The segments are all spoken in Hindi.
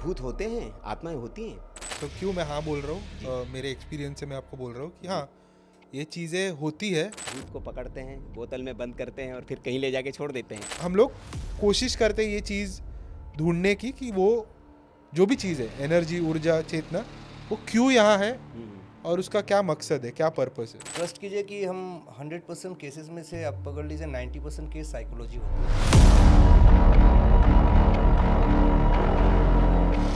भूत होते हैं, आत्माएं होती हैं? तो क्यों मैं हाँ बोल रहा हूँ, मेरे एक्सपीरियंस से मैं आपको बोल रहा हूँ कि हाँ, ये चीज़ें होती है। भूत को पकड़ते हैं, बोतल में बंद करते हैं और फिर कहीं ले जाके छोड़ देते हैं। हम लोग कोशिश करते हैं ये चीज़ ढूंढने की कि वो जो भी चीज़ है, एनर्जी, ऊर्जा, चेतना, वो क्यों यहाँ है और उसका क्या मकसद है, क्या पर्पस है। ट्रस्ट कीजिए कि हम 100% केसेस में से आप पकड़ लीजिए 90% केस साइकोलॉजी होती है।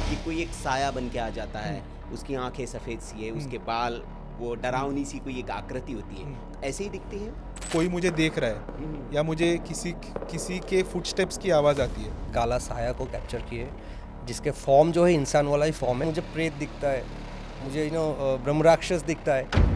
कि कोई एक साया बन के आ जाता है, उसकी आंखें सफ़ेद सी है, उसके बाल वो डरावनी सी कोई एक आकृति होती है, ऐसे ही दिखती है। कोई मुझे देख रहा है या मुझे किसी के फुटस्टेप्स की आवाज़ आती है। काला साया को कैप्चर किए, जिसके फॉर्म जो है इंसान वाला ही फॉर्म है। मुझे प्रेत दिखता है, मुझे ब्रह्म राक्षस दिखता है।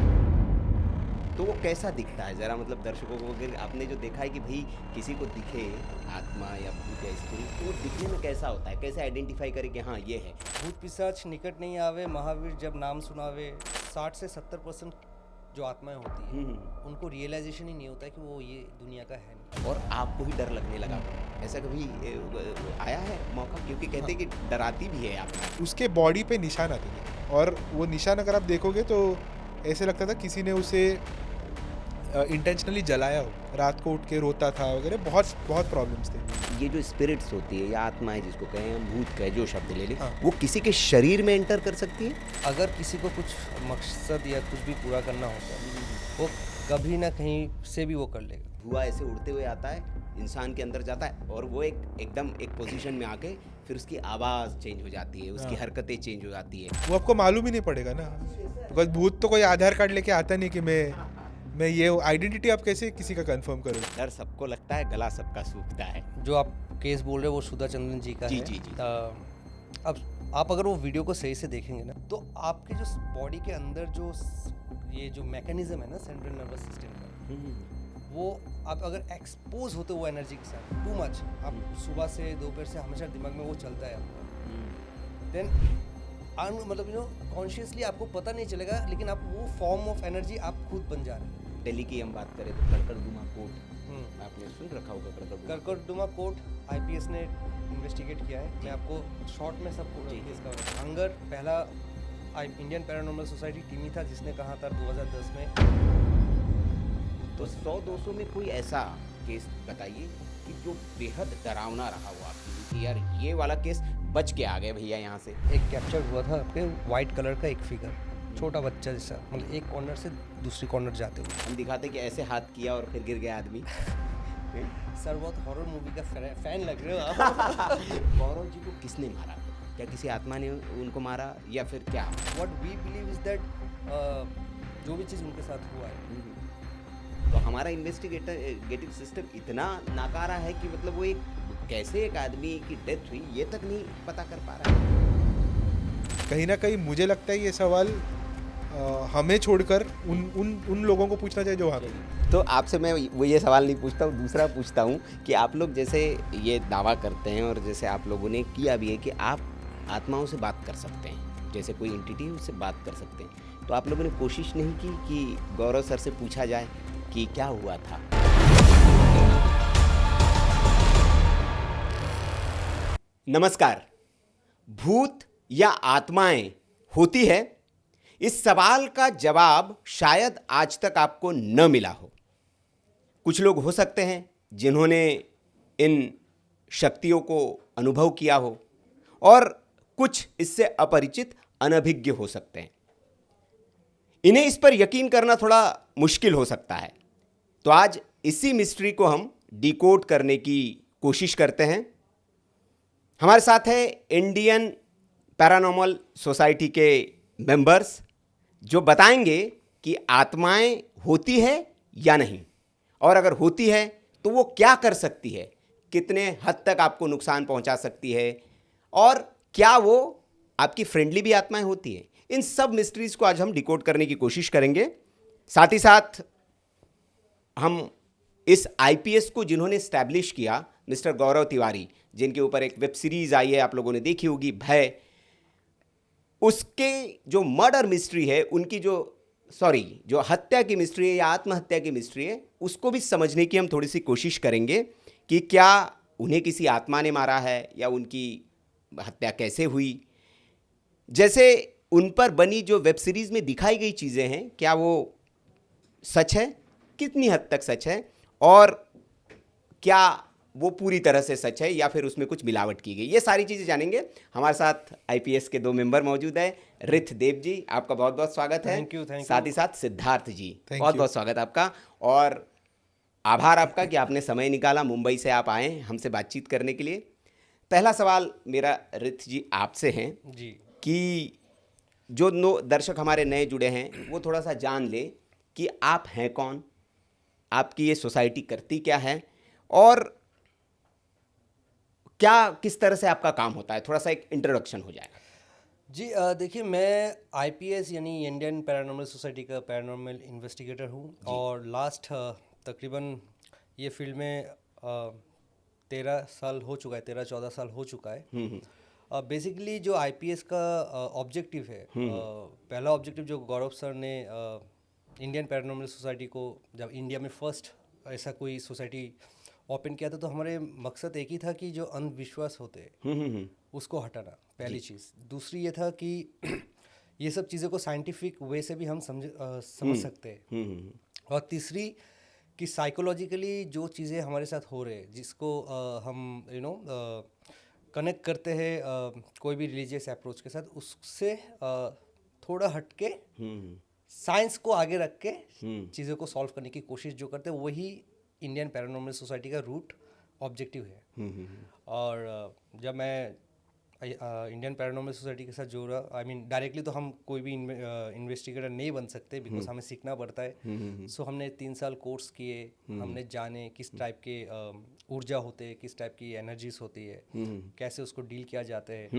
तो वो कैसा दिखता है ज़रा, मतलब दर्शकों को अगर आपने जो देखा है कि भाई किसी को दिखे आत्मा या भूत या स्त्री, तो वो दिखने में कैसा होता है, कैसे आइडेंटिफाई करें कि हाँ ये है? भूत पिशाच निकट नहीं आवे, महावीर जब नाम सुनावे। 60 से 70% जो आत्माएं होती हैं उनको रियलाइजेशन ही नहीं होता है कि वो ये दुनिया का है नहीं। और आपको भी डर लगने लगा, ऐसा कभी आया है मौका? क्योंकि कहते हैं कि डराती भी है आत्मा। उसके बॉडी पे निशान आते थे और वो निशान अगर आप देखोगे तो ऐसे लगता था किसी ने उसे इंटेंशनली जलाया हो, रात को उठ के रोता था वगैरह, बहुत बहुत प्रॉब्लम्स थे। ये जो स्पिरिट्स होती है या आत्माएं जिसको कहें हम, भूत कहें, जो शब्द ले लें, हाँ। वो किसी के शरीर में एंटर कर सकती है? अगर किसी को कुछ मकसद या कुछ भी पूरा करना होता है, वो कभी ना कहीं से भी वो कर लेगा। धुआं ऐसे उड़ते हुए आता है, इंसान के अंदर जाता है और वो एकदम एक पोजीशन में आके फिर उसकी आवाज़ चेंज हो जाती है, उसकी हरकतें चेंज हो जाती है। वो आपको मालूम ही नहीं पड़ेगा ना, बिकॉज भूत तो कोई आधार कार्ड लेके आता नहीं कि मैं ये आइडेंटिटी आप कैसे किसी का कंफर्म करूँ। डर सबको लगता है, गला सबका सूखता है। जो आप केस बोल रहे हो वो सुधा चंद्रन जी का जी, है। जी, जी। अब आप अगर वो वीडियो को सही से देखेंगे ना, तो आपके जो बॉडी के अंदर जो ये जो मैकेनिज्म है ना सेंट्रल नर्वस सिस्टम का, वो आप अगर एक्सपोज होते वो एनर्जी के साथ टू मच, आप सुबह से दोपहर से हमेशा दिमाग में वो चलता है आपका, देन मतलब कॉन्शियसली आपको पता नहीं चलेगा, लेकिन आप वो फॉर्म ऑफ एनर्जी आप खुद बन जा रहे हैं। दिल्ली की हम बात करें तो कड़कड़दुमा कोर्ट, आपने सुन रखा होगा कड़कड़दुमा। करकरदुमा कोर्ट आईपीएस ने इन्वेस्टिगेट किया है। मैं आपको शॉर्ट में सब केस का हंगर पहला इंडियन पैरानॉर्मल सोसाइटी टीम ही था जिसने कहा था 2010 में। तो 100-200 में कोई ऐसा केस बताइए कि जो बेहद डरावना रहा हो आपके लिए कि यार ये वाला केस बच के आ गए भैया यहाँ से। एक कैप्चर हुआ था आपके वाइट कलर का एक फिगर, छोटा बच्चा जैसा, मतलब एक कॉर्नर से दूसरी कॉर्नर जाते हुए। हम दिखाते कि ऐसे हाथ किया और फिर गिर गया आदमी। सर बहुत हॉरर मूवी का फैन लग रहे हो आप। गौरव जी को किसने मारा? क्या किसी आत्मा ने उनको मारा या फिर क्या? What we believe is that जो भी चीज़ उनके साथ हुआ है, तो हमारा इन्वेस्टिगेटिव सिस्टम इतना नाकारा है कि मतलब वो एक कैसे एक आदमी की डेथ हुई ये तक नहीं पता कर पा रहा है। कहीं ना कहीं मुझे लगता है ये सवाल हमें छोड़कर उन लोगों को पूछना चाहिए जो वहाँ पे। तो आपसे मैं वो ये सवाल नहीं पूछता हूँ, दूसरा पूछता हूँ कि आप लोग जैसे ये दावा करते हैं और जैसे आप लोगों ने किया भी है कि आप आत्माओं से बात कर सकते हैं, जैसे कोई एंटिटी है उससे बात कर सकते हैं, तो आप लोगों ने कोशिश नहीं की कि गौरव सर से पूछा जाए कि क्या हुआ था? नमस्कार। भूत या आत्माएं होती है? इस सवाल का जवाब शायद आज तक आपको न मिला हो। कुछ लोग हो सकते हैं जिन्होंने इन शक्तियों को अनुभव किया हो और कुछ इससे अपरिचित अनभिज्ञ हो सकते हैं। इन्हें इस पर यकीन करना थोड़ा मुश्किल हो सकता है। तो आज इसी मिस्ट्री को हम डिकोड करने की कोशिश करते हैं। हमारे साथ है इंडियन पैरानॉर्मल सोसाइटी के मेंबर्स जो बताएंगे कि आत्माएं होती है या नहीं, और अगर होती है तो वो क्या कर सकती है, कितने हद तक आपको नुकसान पहुंचा सकती है, और क्या वो आपकी फ्रेंडली भी आत्माएं होती हैं। इन सब मिस्ट्रीज को आज हम डिकोड करने की कोशिश करेंगे। साथ ही साथ हम इस आईपीएस को जिन्होंने स्टैब्लिश किया, मिस्टर गौरव तिवारी, जिनके ऊपर एक वेब सीरीज आई है, आप लोगों ने देखी होगी, भय, उसके जो मर्डर मिस्ट्री है, उनकी जो हत्या की मिस्ट्री है या आत्महत्या की मिस्ट्री है, उसको भी समझने की हम थोड़ी सी कोशिश करेंगे कि क्या उन्हें किसी आत्मा ने मारा है या उनकी हत्या कैसे हुई, जैसे उन पर बनी जो वेब सीरीज में दिखाई गई चीज़ें हैं, क्या वो सच है, कितनी हद तक सच है, और क्या वो पूरी तरह से सच है या फिर उसमें कुछ मिलावट की गई, ये सारी चीज़ें जानेंगे। हमारे साथ आईपीएस के 2 मेंबर मौजूद हैं। रिथ देव जी, आपका बहुत बहुत स्वागत है। Thank you, thank you. साथ ही साथ सिद्धार्थ जी, Thank बहुत you. बहुत स्वागत आपका, और आभार आपका कि आपने समय निकाला, मुंबई से आप आए हमसे बातचीत करने के लिए। पहला सवाल मेरा रिथ जी आपसे है जी। कि जो दर्शक हमारे नए जुड़े हैं वो थोड़ा सा जान ले कि आप हैं कौन, आपकी ये सोसाइटी करती क्या है, और क्या किस तरह से आपका काम होता है, थोड़ा सा एक इंट्रोडक्शन हो जाएगा। जी देखिए, मैं आईपीएस यानी इंडियन पैरानॉर्मल सोसाइटी का पैरानॉर्मल इन्वेस्टिगेटर हूँ, और लास्ट तकरीबन ये फील्ड में 13 साल हो चुका है, 13-14 साल हो चुका है। बेसिकली जो आईपीएस का ऑब्जेक्टिव है, पहला ऑब्जेक्टिव जो गौरव सर ने इंडियन पैरानॉर्मल सोसाइटी को, जब इंडिया में फर्स्ट ऐसा कोई सोसाइटी ओपन किया था, तो हमारे मकसद एक ही था कि जो अंधविश्वास होते हैं उसको हटाना, पहली चीज़। दूसरी ये था कि ये सब चीज़ों को साइंटिफिक वे से भी हम समझ सकते हैं, और तीसरी कि साइकोलॉजिकली जो चीज़ें हमारे साथ हो रहे हैं, जिसको हम कनेक्ट करते हैं कोई भी रिलीजियस अप्रोच के साथ, उससे थोड़ा हटके साइंस को आगे रख के चीज़ों को सॉल्व करने की कोशिश जो करते हैं, वही इंडियन पैरानॉर्मल सोसाइटी का रूट ऑब्जेक्टिव है। और जब मैं इंडियन पैरानॉर्मल सोसाइटी के साथ जुड़ा, आई मीन डायरेक्टली तो हम कोई भी इन्वेस्टिगेटर नहीं बन सकते, बिकॉज हमें सीखना पड़ता है। सो हमने 3 साल कोर्स किए, हमने जाने किस टाइप के ऊर्जा होते हैं, किस टाइप की एनर्जीज होती है, कैसे उसको डील किया जाता है,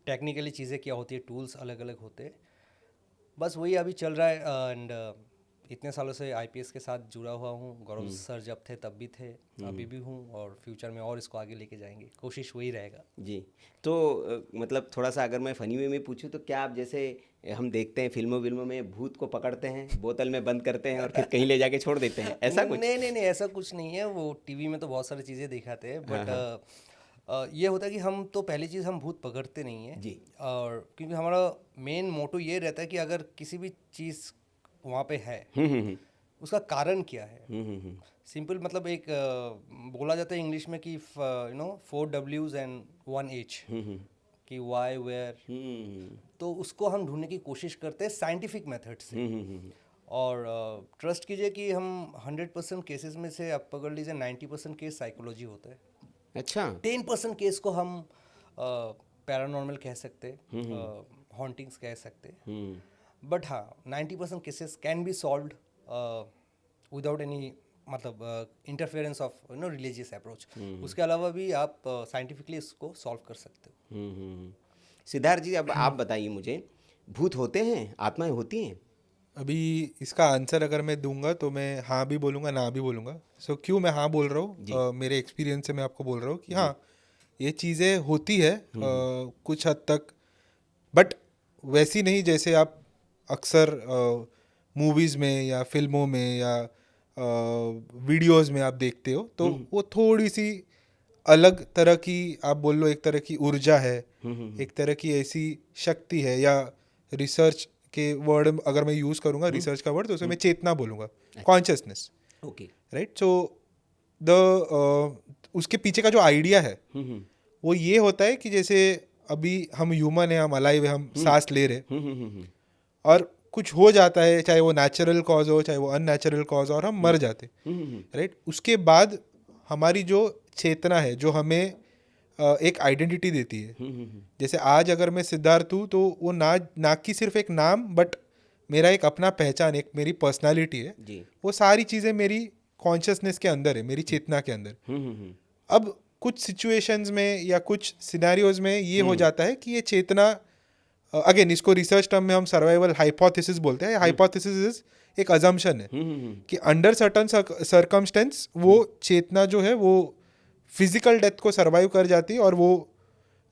टेक्निकली चीज़ें क्या होती है, टूल्स अलग अलग होते हैं। बस वही अभी चल रहा है, एंड इतने सालों से आईपीएस के साथ जुड़ा हुआ हूँ। गौरव सर जब थे तब भी थे, अभी भी हूँ, और फ्यूचर में और इसको आगे लेके जाएंगे, कोशिश वही रहेगा जी। तो मतलब थोड़ा सा अगर मैं फनी वे में पूछूं, तो क्या आप जैसे हम देखते हैं फिल्मों में भूत को पकड़ते हैं, बोतल में बंद करते हैं और फिर कहीं ले जाके छोड़ देते हैं, ऐसा कुछ? नहीं, ऐसा कुछ नहीं है। वो टीवी में तो बहुत सारी चीज़ें दिखाते हैं, बट ये होता है कि हम तो पहली चीज़, हम भूत पकड़ते नहीं हैं जी। और क्योंकि हमारा मेन मोटो ये रहता है कि अगर किसी भी चीज़ वहाँ पे है, उसका कारण क्या है। सिंपल, मतलब एक बोला जाता है इंग्लिश में कि 4 W's and 1 H, कि वाई, वेयर। तो उसको हम ढूंढने की कोशिश करते हैं साइंटिफिक मेथड से। और ट्रस्ट कीजिए कि हम 100% केसेस में से, आप पकड़ लीजिए 90% केस साइकोलॉजी होता है। अच्छा। 10% केस को हम पैरानॉर्मल कह सकते, हॉन्टिंग्स कह सकते, बट हाँ 90% cases can be solved without any, मतलब इंटरफेरेंस ऑफ रिलीजियस अप्रोच। उसके अलावा भी आप साइंटिफिकली इसको सॉल्व कर सकते हो। सिद्धार्थ जी, अब आप बताइए मुझे, भूत होते हैं, आत्माएं होती हैं? अभी इसका आंसर अगर मैं दूंगा तो मैं हाँ भी बोलूँगा, ना भी बोलूँगा। सो क्यों मैं हाँ बोल रहा हूँ, मेरे एक्सपीरियंस से मैं आपको बोल रहा हूँ कि हाँ ये चीज़ें होती है कुछ हद तक, बट वैसी नहीं जैसे आप अक्सर मूवीज़ में या फिल्मों में या वीडियोज़ में आप देखते हो। तो वो थोड़ी सी अलग तरह की, आप बोल लो एक तरह की ऊर्जा है, एक तरह की ऐसी शक्ति है, या रिसर्च के वर्ड अगर मैं यूज़ करूँगा, रिसर्च का वर्ड, तो उसमें मैं चेतना बोलूँगा, कॉन्शियसनेस। ओके। राइट। सो उसके पीछे का जो आइडिया है वो ये होता है कि जैसे अभी हम ह्यूमन है, हम अलाइव है, हम सांस ले रहे, और कुछ हो जाता है, चाहे वो नेचुरल कॉज हो चाहे वो अननेचुरल कॉज हो, और हम मर जाते। राइट। उसके बाद हमारी जो चेतना है, जो हमें एक आइडेंटिटी देती है। जैसे आज अगर मैं सिद्धार्थ हूँ, तो वो ना कि सिर्फ एक नाम, बट मेरा एक अपना पहचान, एक मेरी पर्सनालिटी है जी। वो सारी चीज़ें मेरी कॉन्शियसनेस के अंदर है, मेरी चेतना के अंदर। अब कुछ सिचुएशंस में या कुछ सिनेरियोज में ये हो जाता है कि ये चेतना, अगेन इसको रिसर्च टर्म में हम सर्वाइवल हाइपोथेसिस बोलते हैं। हाइपोथेसिस एक अजम्पशन है कि अंडर सर्टन सर्कमस्टेंस वो चेतना जो है वो फिजिकल डेथ को सर्वाइव कर जाती है और वो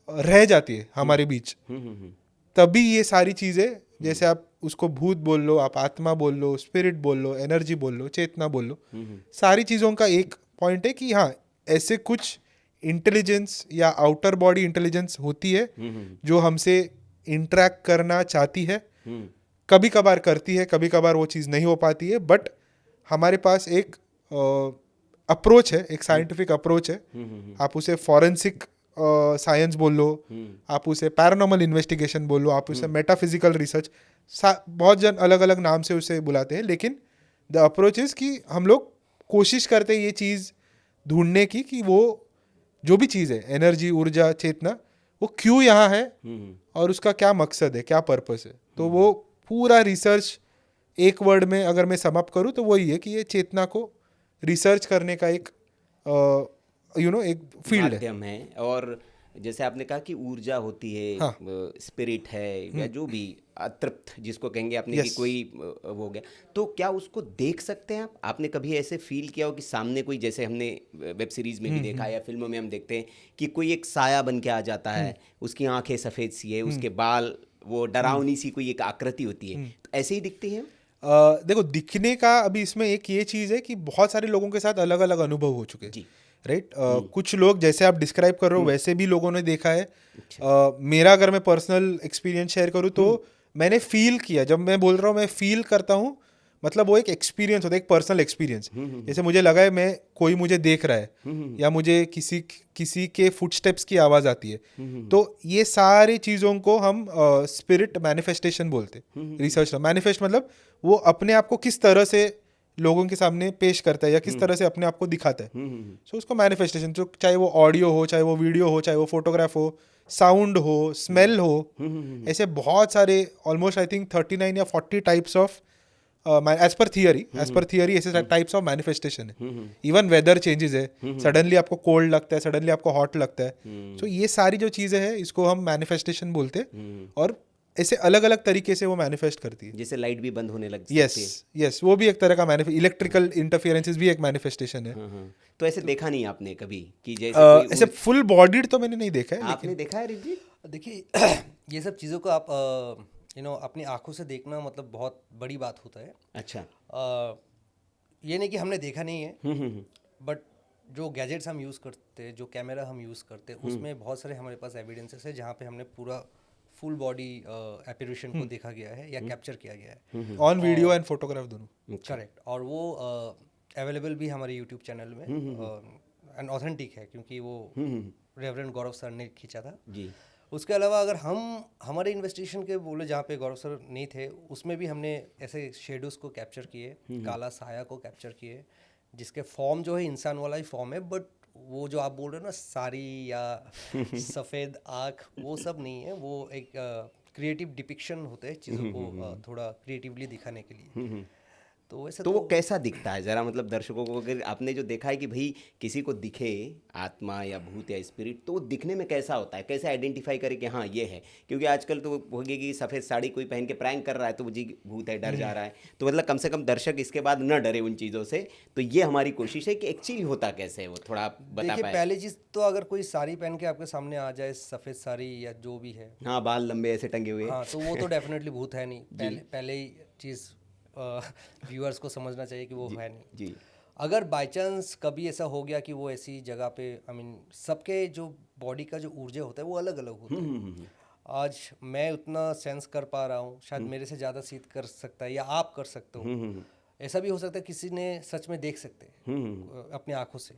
रह जाती है हमारे बीच। तभी ये सारी चीज़ें, जैसे आप उसको भूत बोल लो, आप आत्मा बोल लो, स्पिरिट बोल लो, एनर्जी बोल लो, चेतना बोल लो, सारी चीज़ों का एक पॉइंट है कि हाँ ऐसे कुछ इंटेलिजेंस या आउटर बॉडी इंटेलिजेंस होती है जो हमसे इंटरेक्ट करना चाहती है, कभी कभार करती है, कभी कभार वो चीज़ नहीं हो पाती है, बट हमारे पास एक अप्रोच है, एक साइंटिफिक अप्रोच है। आप उसे फॉरेंसिक साइंस बोल लो, आप उसे पैरानॉर्मल इन्वेस्टिगेशन बोल लो, आप उसे मेटाफिजिकल रिसर्च, बहुत जन अलग अलग नाम से उसे बुलाते हैं, लेकिन द अप्रोच इज कि हम लोग कोशिश करते हैं ये चीज़ ढूंढने की कि वो जो भी चीज़ है, एनर्जी, ऊर्जा, चेतना, वो क्यों यहाँ है और उसका क्या मकसद है, क्या पर्पस है। तो वो पूरा रिसर्च एक वर्ड में अगर मैं समअप करूँ तो वही है कि ये चेतना को रिसर्च करने का एक एक फील्ड है। माध्यम है। और जैसे आपने कहा कि ऊर्जा होती है, हाँ। स्पिरिट है, या जो भी अतृप्त जिसको कहेंगे आपने कि Yes. कोई हो गया, तो क्या उसको देख सकते हैं आप? आपने कभी ऐसे फील किया हो कि सामने कोई, जैसे हमने वेब सीरीज में भी देखा है या फिल्मों में हम देखते हैं कि कोई एक साया बन के आ जाता है, उसकी आंखें सफ़ेद सी है, उसके बाल वो डरावनी सी कोई एक आकृति होती है, तो ऐसे ही दिखती है? देखो, दिखने का अभी इसमें एक ये चीज़ है कि बहुत सारे लोगों के साथ अलग अलग अनुभव हो चुके हैं, जी। राइट। कुछ लोग जैसे आप डिस्क्राइब कर रहे हो वैसे भी लोगों ने देखा है। मेरा अगर मैं पर्सनल एक्सपीरियंस शेयर करूँ तो मैंने फील किया, जब मैं बोल रहा हूँ मैं फील करता हूँ, मतलब वो एक एक्सपीरियंस होता है, एक पर्सनल एक्सपीरियंस। जैसे मुझे लगा है मैं कोई मुझे देख रहा है, या मुझे किसी के फुटस्टेप्स की आवाज़ आती है, तो ये सारी चीज़ों को हम स्पिरिट मैनिफेस्टेशन बोलते हैं रिसर्च में। मैनिफेस्ट मतलब वो अपने आप को किस तरह से लोगों के सामने पेश करता है या किस तरह से अपने आप को दिखाता है, सो उसको मैनिफेस्टेशन, तो चाहे वो ऑडियो हो, चाहे वो वीडियो हो, चाहे वो फोटोग्राफ हो, साउंड हो, स्मेल हो, ऐसे बहुत सारे, ऑलमोस्ट आई थिंक 39 या 40 types of as per theory ऐसे टाइप्स ऑफ मैनिफेस्टेशन है। इवन वेदर चेंजेस है, सडनली आपको कोल्ड लगता है, सडनली आपको हॉट लगता है, सो ये सारी जो चीज़ें हैं इसको हम मैनिफेस्टेशन बोलते हैं, और ऐसे अलग अलग तरीके से वो मैनिफेस्ट करती है। जैसे लाइट भी बंद होने लग सकती यस है। यस, वो भी एक तरह का इलेक्ट्रिकल इंटरफेरेंसेस भी एक मैनिफेस्टेशन है। तो ऐसे देखा नहीं आपने कभी कि जैसे कोई ऐसे फुल बॉडीड तो मैंने नहीं देखा है, आपने देखा है रिद्धि? देखिए ये सब चीज़ों को आप अपनी आंखों से देखना मतलब बहुत बड़ी बात होता है। अच्छा। ये नहीं कि हमने देखा नहीं है, बट जो गैजेट्स हम यूज़ करते हैं, जो कैमरा हम यूज़ करते हैं, उसमें बहुत सारे हमारे पास एविडेंसेस है जहाँ पे हमने पूरा फुल बॉडी एपिरेशन को देखा गया है या कैप्चर किया गया है ऑन वीडियो एंड फोटोग्राफ दोनों। करेक्ट। और वो अवेलेबल भी हमारे यूट्यूब चैनल में, एंड ऑथेंटिक है क्योंकि वो रेवरेंड गौरव सर ने खींचा था जी। उसके अलावा अगर हम हमारे इन्वेस्टिगेशन के बोले जहाँ पे गौरव सर नहीं थे, उसमें भी हमने ऐसे शेडोज को कैप्चर किए, काला साया को कैप्चर किए, जिसके फॉर्म जो है इंसान वाला ही फॉर्म है, बट वो जो आप बोल रहे हो ना साड़ी या सफ़ेद आँख, वो सब नहीं है। वो एक क्रिएटिव डिपिक्शन होते हैं चीज़ों को थोड़ा क्रिएटिवली दिखाने के लिए। तो वैसे तो वो कैसा दिखता है ज़रा, मतलब दर्शकों को, अगर आपने जो देखा है कि भाई किसी को दिखे आत्मा या भूत या स्पिरिट, तो वो दिखने में कैसा होता है, कैसे आइडेंटिफाई करे कि हाँ ये है? क्योंकि आजकल तो हो गया कि सफ़ेद साड़ी कोई पहन के प्रैंक कर रहा है तो वो जी भूत है, डर जा रहा है, तो मतलब कम से कम दर्शक इसके बाद न डरे उन चीज़ों से। तो ये हमारी कोशिश है कि एक्चुअली होता कैसे है वो, थोड़ा आप बता देखिए पाए। पहली चीज़ तो अगर कोई साड़ी पहन के आपके सामने आ जाए, सफ़ेद साड़ी या जो भी है, हाँ, बाल लंबे ऐसे टंगे हुए। हाँ, तो वो तो डेफिनेटली भूत है नहीं। पहले ही चीज़ व्यूअर्स को समझना चाहिए कि वो है नहीं। जी। अगर बाय चांस कभी ऐसा हो गया कि वो ऐसी जगह पे, आई मीन सबके जो बॉडी का जो ऊर्जा होता है वो अलग अलग होता है। आज मैं उतना सेंस कर पा रहा हूँ, शायद मेरे से ज़्यादा सीध कर सकता है या आप कर सकते हो। ऐसा भी हो सकता है किसी ने सच में देख सकते हैं अपनी आंखों से।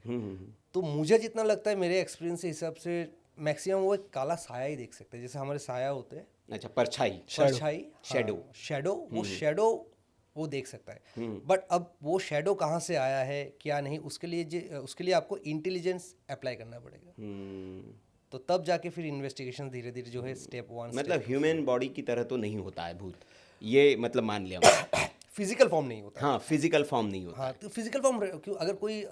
तो मुझे जितना लगता है मेरे एक्सपीरियंस के हिसाब से मैक्सिमम वो एक काला साया ही देख सकते हैं, जैसे हमारे साया होते हैं। अच्छा, परछाई। शेडो, वो शेडो वो देख सकता है। बट अब वो शेडो कहाँ से आया है क्या नहीं, उसके लिए आपको इंटेलिजेंस अप्लाई करना पड़ेगा। तो तब जाके फिर इन्वेस्टिगेशन धीरे धीरे जो है स्टेप 1, मतलब ह्यूमन बॉडी की तरह तो नहीं होता है भूत, ये मतलब मान लिया। फिजिकल फॉर्म नहीं होता। हाँ, फिजिकल फॉर्म नहीं होता। हाँ, तो फिजिकल फॉर्म क्यों, अगर कोई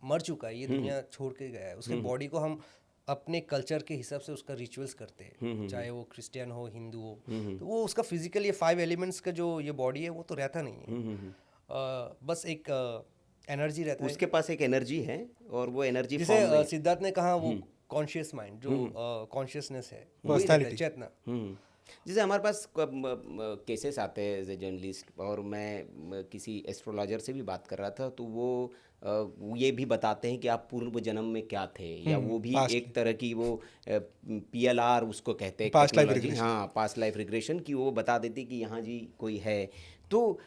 मर चुका है, ये दुनिया छोड़ के गया है, उसके बॉडी को हम अपने कल्चर के हिसाब से उसका रिचुअल्स करते हैं, चाहे वो क्रिश्चियन हो, हिंदू हो, तो वो उसका फिजिकल ये 5 एलिमेंट्स का जो ये बॉडी है वो तो रहता नहीं है। बस एक एनर्जी रहता है उसके पास एक एनर्जी है, और वो एनर्जी जिसे सिद्धार्थ ने कहा वो कॉन्शियस माइंड, जो कॉन्शियसनेस है, वही रहता है, चेतना। जैसे हमारे पास केसेस आते हैं एज ए जर्नलिस्ट, और मैं किसी एस्ट्रोलॉजर से भी बात कर रहा था, तो वो ये भी बताते हैं कि आप पूर्व जन्म में क्या थे, या वो भी past एक तरह की वो PLR उसको कहते हैं, Past life technology, regression। हाँ, पास्ट लाइफ रिग्रेशन की, वो बता देती कि यहाँ जी कोई है। तो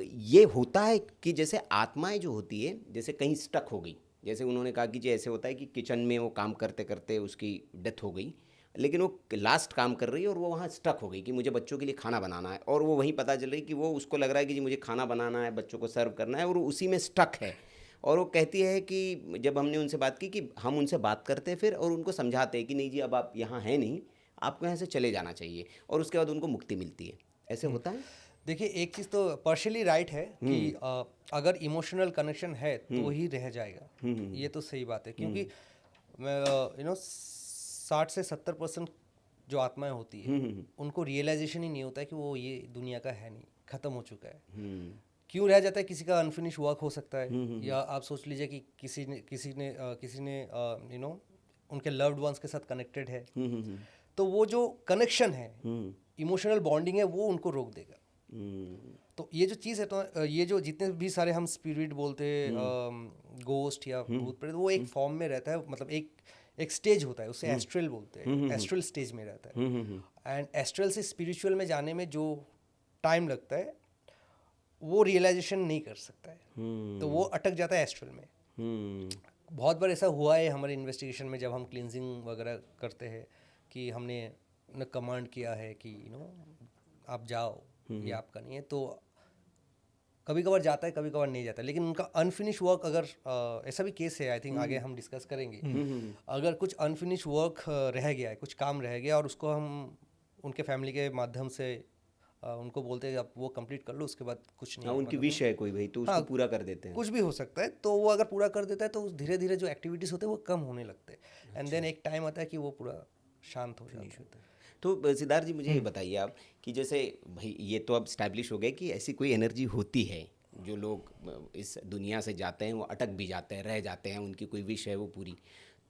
ये होता है कि जैसे आत्माएं जो होती है, जैसे कहीं स्टक हो गई, जैसे उन्होंने कहा कि जी ऐसे होता है कि किचन में वो काम करते करते उसकी डेथ हो गई, लेकिन वो लास्ट काम कर रही है और वो वहाँ स्टक हो गई कि मुझे बच्चों के लिए खाना बनाना है, और वो वहीं पता चल रही कि वो उसको लग रहा है कि जी मुझे खाना बनाना है, बच्चों को सर्व करना है, और वो उसी में स्टक है। और वो कहती है कि जब हमने उनसे बात की कि हम उनसे बात करते हैं फिर, और उनको समझाते हैं कि नहीं जी अब आप यहाँ हैं नहीं, आपको यहाँ से चले जाना चाहिए, और उसके बाद उनको मुक्ति मिलती है। ऐसे होता है? देखिए, एक चीज़ तो पार्शियली राइट है कि अगर इमोशनल कनेक्शन है तो ही रह जाएगा, ये तो सही बात है, क्योंकि 60 से 70% जो आत्माएं होती है उनको रियलाइजेशन ही नहीं होता है कि वो ये दुनिया का है नहीं, ख़त्म हो चुका है। क्यों रह जाता है? किसी का अनफिनिश वर्क हो सकता है, या आप सोच लीजिए कि किसी ने उनके लव्ड वंस के साथ कनेक्टेड है, तो वो जो कनेक्शन है, इमोशनल बॉन्डिंग है, वो उनको रोक देगा। तो ये जो चीज़ है, तो ये जो जितने भी सारे हम स्पिरिट बोलते हैं, गोस्ट या भूत प्रेत, वो एक फॉर्म में रहता है, मतलब एक स्टेज होता है, उसे एस्ट्रल बोलते हैं, एस्ट्रल स्टेज में रहता है। एंड एस्ट्रल से स्पिरिचुअल में जाने में जो टाइम लगता है वो रियलाइजेशन नहीं कर सकता है, तो वो अटक जाता है एस्ट्रल में। बहुत बार ऐसा हुआ है हमारे इन्वेस्टिगेशन में, जब हम क्लींजिंग वगैरह करते हैं, कि हमने कमांड किया है कि आप जाओ, ये आपका नहीं है, तो कभी कभार जाता है, कभी कभार नहीं जाता है, लेकिन उनका अनफिनिश वर्क, अगर ऐसा भी केस है, आई थिंक आगे हम डिस्कस करेंगे, अगर कुछ अनफिनिश वर्क रह गया है, कुछ काम रह गया, और उसको हम उनके फैमिली के माध्यम से उनको बोलते हैं आप वो कंप्लीट कर लो, उसके बाद कुछ नहीं, उनकी विश है कोई भाई, तो उसको पूरा कर देते हैं। कुछ भी हो सकता है, तो वो अगर पूरा कर देता है तो धीरे धीरे जो एक्टिविटीज़ होते हैं वो कम होने लगते हैं, एंड देन एक टाइम आता है कि वो पूरा शांत हो जाता है। तो सिद्धार्थ जी, मुझे ये बताइए आप कि जैसे भाई ये तो अब स्टैब्लिश हो गया कि ऐसी कोई एनर्जी होती है, जो लोग इस दुनिया से जाते हैं वो अटक भी जाते हैं, रह जाते हैं, उनकी कोई विश है वो पूरी,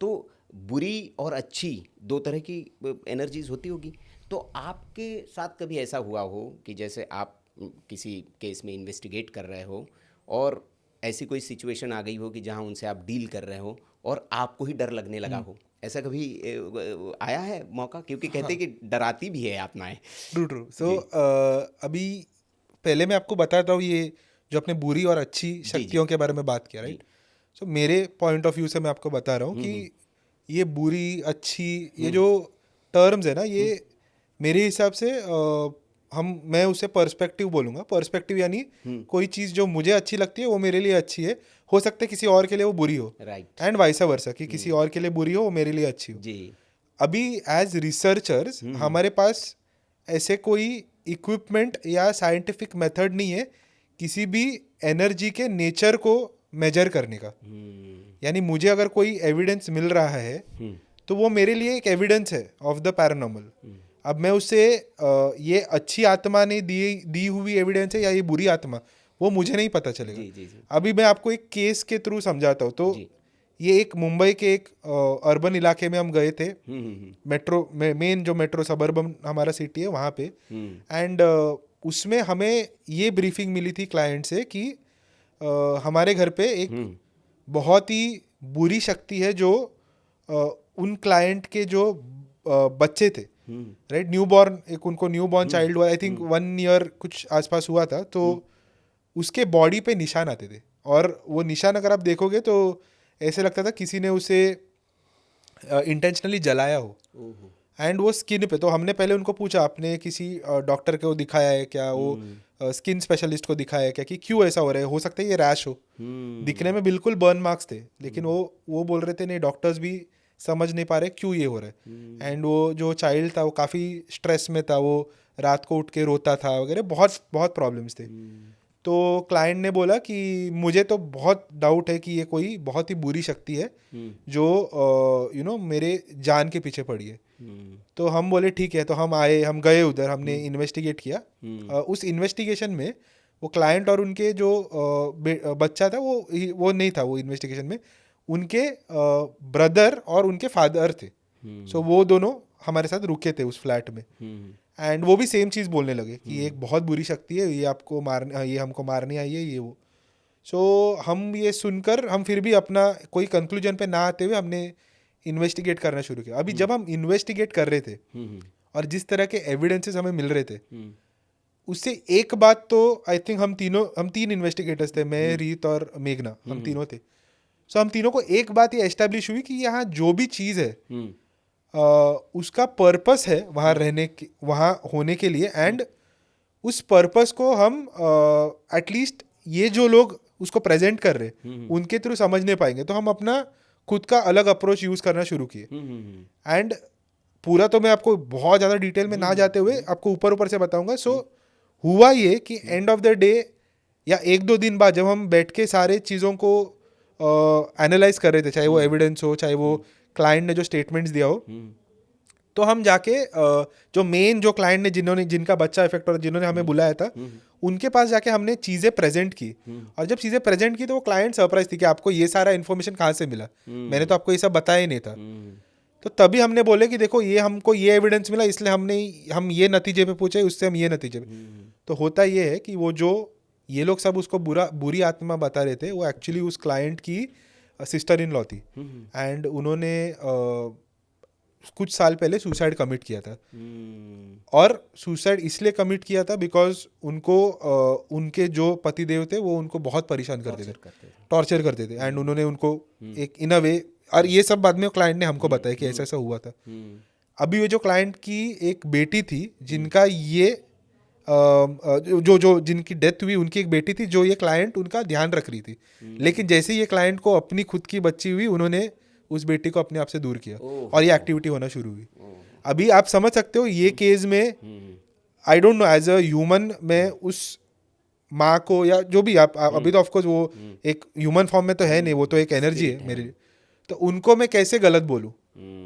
तो बुरी और अच्छी दो तरह की एनर्जीज होती होगी। तो आपके साथ कभी ऐसा हुआ हो कि जैसे आप किसी केस में इन्वेस्टिगेट कर रहे हो और ऐसी कोई सिचुएशन आ गई हो कि जहाँ उनसे आप डील कर रहे हो और आपको ही डर लगने लगा हो, ऐसा कभी आया है मौका? क्योंकि कहते हैं कि डराती भी है आत्माएं। ट्रू। सो अभी पहले मैं आपको बताता हूँ, ये जो अपने बुरी और अच्छी शक्तियों के बारे में बात किया, राइट? सो मेरे पॉइंट ऑफ व्यू से मैं आपको बता रहा हूँ कि ये बुरी अच्छी, ये जो टर्म्स है ना, ये मेरे हिसाब से मैं उसे पर्सपेक्टिव बोलूँगा। पर्सपेक्टिव यानी कोई चीज़ जो मुझे अच्छी लगती है वो मेरे लिए अच्छी है, हो सकता है किसी और के लिए वो बुरी हो, राइट, एंड वाइसा वर्सा, कि किसी और के लिए बुरी हो वो मेरे लिए अच्छी हो जी। अभी एज रिसर्चर्स हमारे पास ऐसे कोई इक्विपमेंट या साइंटिफिक मेथड नहीं है किसी भी एनर्जी के नेचर को मेजर करने का। यानी मुझे अगर कोई एविडेंस मिल रहा है तो वो मेरे लिए एक एविडेंस है ऑफ द पैरानॉर्मल। अब मैं उससे ये अच्छी आत्मा ने दी हुई एविडेंस है या ये बुरी आत्मा, वो मुझे नहीं पता चलेगा। जी। अभी मैं आपको एक केस के थ्रू समझाता हूँ। तो ये एक मुंबई के एक अर्बन इलाके में हम गए थे, मेट्रो मेन जो मेट्रो सबर्बन हमारा सिटी है वहाँ पे, एंड उसमें हमें ये ब्रीफिंग मिली थी क्लाइंट से कि हमारे घर पे एक बहुत ही बुरी शक्ति है जो उन क्लाइंट के जो बच्चे थे, राइट, न्यूबॉर्न, एक उनको न्यूबॉर्न चाइल्ड हुआ, आई थिंक 1 ईयर कुछ आसपास हुआ था, तो उसके बॉडी पे निशान आते थे, और वो निशान अगर आप देखोगे तो ऐसे लगता था किसी ने उसे इंटेंशनली जलाया हो, एंड वो स्किन पे। तो हमने पहले उनको पूछा, आपने किसी डॉक्टर को दिखाया है क्या, वो स्किन स्पेशलिस्ट को दिखाया है क्या कि क्यों ऐसा हो रहा है, हो सकता है ये रैश हो। दिखने में बिल्कुल बर्न मार्क्स थे, लेकिन वो बोल रहे थे नहीं, डॉक्टर्स भी समझ नहीं पा रहे क्यों ये हो रहा है। एंड वो जो चाइल्ड था वो काफ़ी स्ट्रेस में था, वो रात को उठ के रोता था वगैरह, बहुत बहुत प्रॉब्लम्स थे। तो क्लाइंट ने बोला कि मुझे तो बहुत डाउट है कि ये कोई बहुत ही बुरी शक्ति है जो मेरे जान के पीछे पड़ी है। तो हम बोले ठीक है, तो हम गए उधर, हमने इन्वेस्टिगेट किया। उस इन्वेस्टिगेशन में वो क्लाइंट और उनके जो बच्चा था वो नहीं था वो इन्वेस्टिगेशन में, उनके ब्रदर और उनके फादर थे। सो वो दोनों हमारे साथ रुके थे उस फ्लैट में, एंड वो भी सेम चीज़ बोलने लगे कि एक बहुत बुरी शक्ति है, ये आपको मारने, ये हमको मारने आई है, ये वो। सो हम ये सुनकर हम फिर भी अपना कोई कंक्लूजन पे ना आते हुए हमने इन्वेस्टिगेट करना शुरू किया। अभी जब हम इन्वेस्टिगेट कर रहे थे और जिस तरह के एविडेंसेस हमें मिल रहे थे, उससे एक बात तो आई थिंक हम 3 इन्वेस्टिगेटर्स थे, मैं, रीत और मेघना, हम तीनों थे। सो हम तीनों को एक बात ये एस्टेब्लिश हुई कि यहाँ जो भी चीज़ है उसका पर्पस है वहाँ रहने के, वहाँ होने के लिए, एंड उस पर्पस को हम एटलीस्ट ये जो लोग उसको प्रेजेंट कर रहे उनके थ्रू समझने पाएंगे। तो हम अपना खुद का अलग अप्रोच यूज़ करना शुरू किए। एंड पूरा तो मैं आपको बहुत ज़्यादा डिटेल में ना जाते हुए आपको ऊपर ऊपर से बताऊंगा। सो हुआ ये कि एंड ऑफ द डे या 1-2 दिन बाद जब हम बैठ के सारे चीज़ों को एनालाइज कर रहे थे, चाहे वो एविडेंस हो, चाहे वो क्लाइंट ने जो स्टेटमेंट्स दिया हो, तो हम जाके जो मेन जो क्लाइंट ने जिनका बच्चा इफेक्ट और जिन्होंने हमें बुलाया था, उनके पास जाके हमने चीज़ें प्रेजेंट की। और जब चीज़ें प्रेजेंट की तो वो क्लाइंट सरप्राइज थी कि आपको ये सारा इन्फॉर्मेशन कहाँ से मिला, मैंने तो आपको ये सब बताया ही नहीं था। तो तभी हमने बोले कि देखो ये हमको ये एविडेंस मिला, इसलिए हम ये नतीजे पे पूछे, उससे हम ये नतीजे पे। तो होता ये है कि वो जो ये लोग सब उसको बुरी आत्मा बता रहे थे, वो एक्चुअली उस क्लाइंट की सिस्टर इन लॉ थी, एंड उन्होंने कुछ साल पहले सुसाइड कमिट किया था। और सुसाइड इसलिए कमिट किया था बिकॉज उनको उनके जो पतिदेव थे वो उनको बहुत परेशान करते थे, टॉर्चर करते थे, एंड उन्होंने उनको एक इन अ वे, और ये सब बाद में क्लाइंट ने हमको बताया कि ऐसा ऐसा हुआ था। अभी ये जो क्लाइंट की एक बेटी थी जिनका ये जो जिनकी डेथ हुई, उनकी एक बेटी थी जो ये क्लाइंट उनका ध्यान रख रही थी, लेकिन जैसे ही ये क्लाइंट को अपनी खुद की बच्ची हुई, उन्होंने उस बेटी को अपने आप से दूर किया और ये एक्टिविटी होना शुरू हुई। अभी आप समझ सकते हो ये केस में I don't know as a human मैं उस माँ को या जो भी आप अभी तो ऑफकोर्स वो एक ह्यूमन फॉर्म में तो है नहीं, वो तो एक एनर्जी है मेरे लिए, तो उनको मैं कैसे गलत बोलूँ।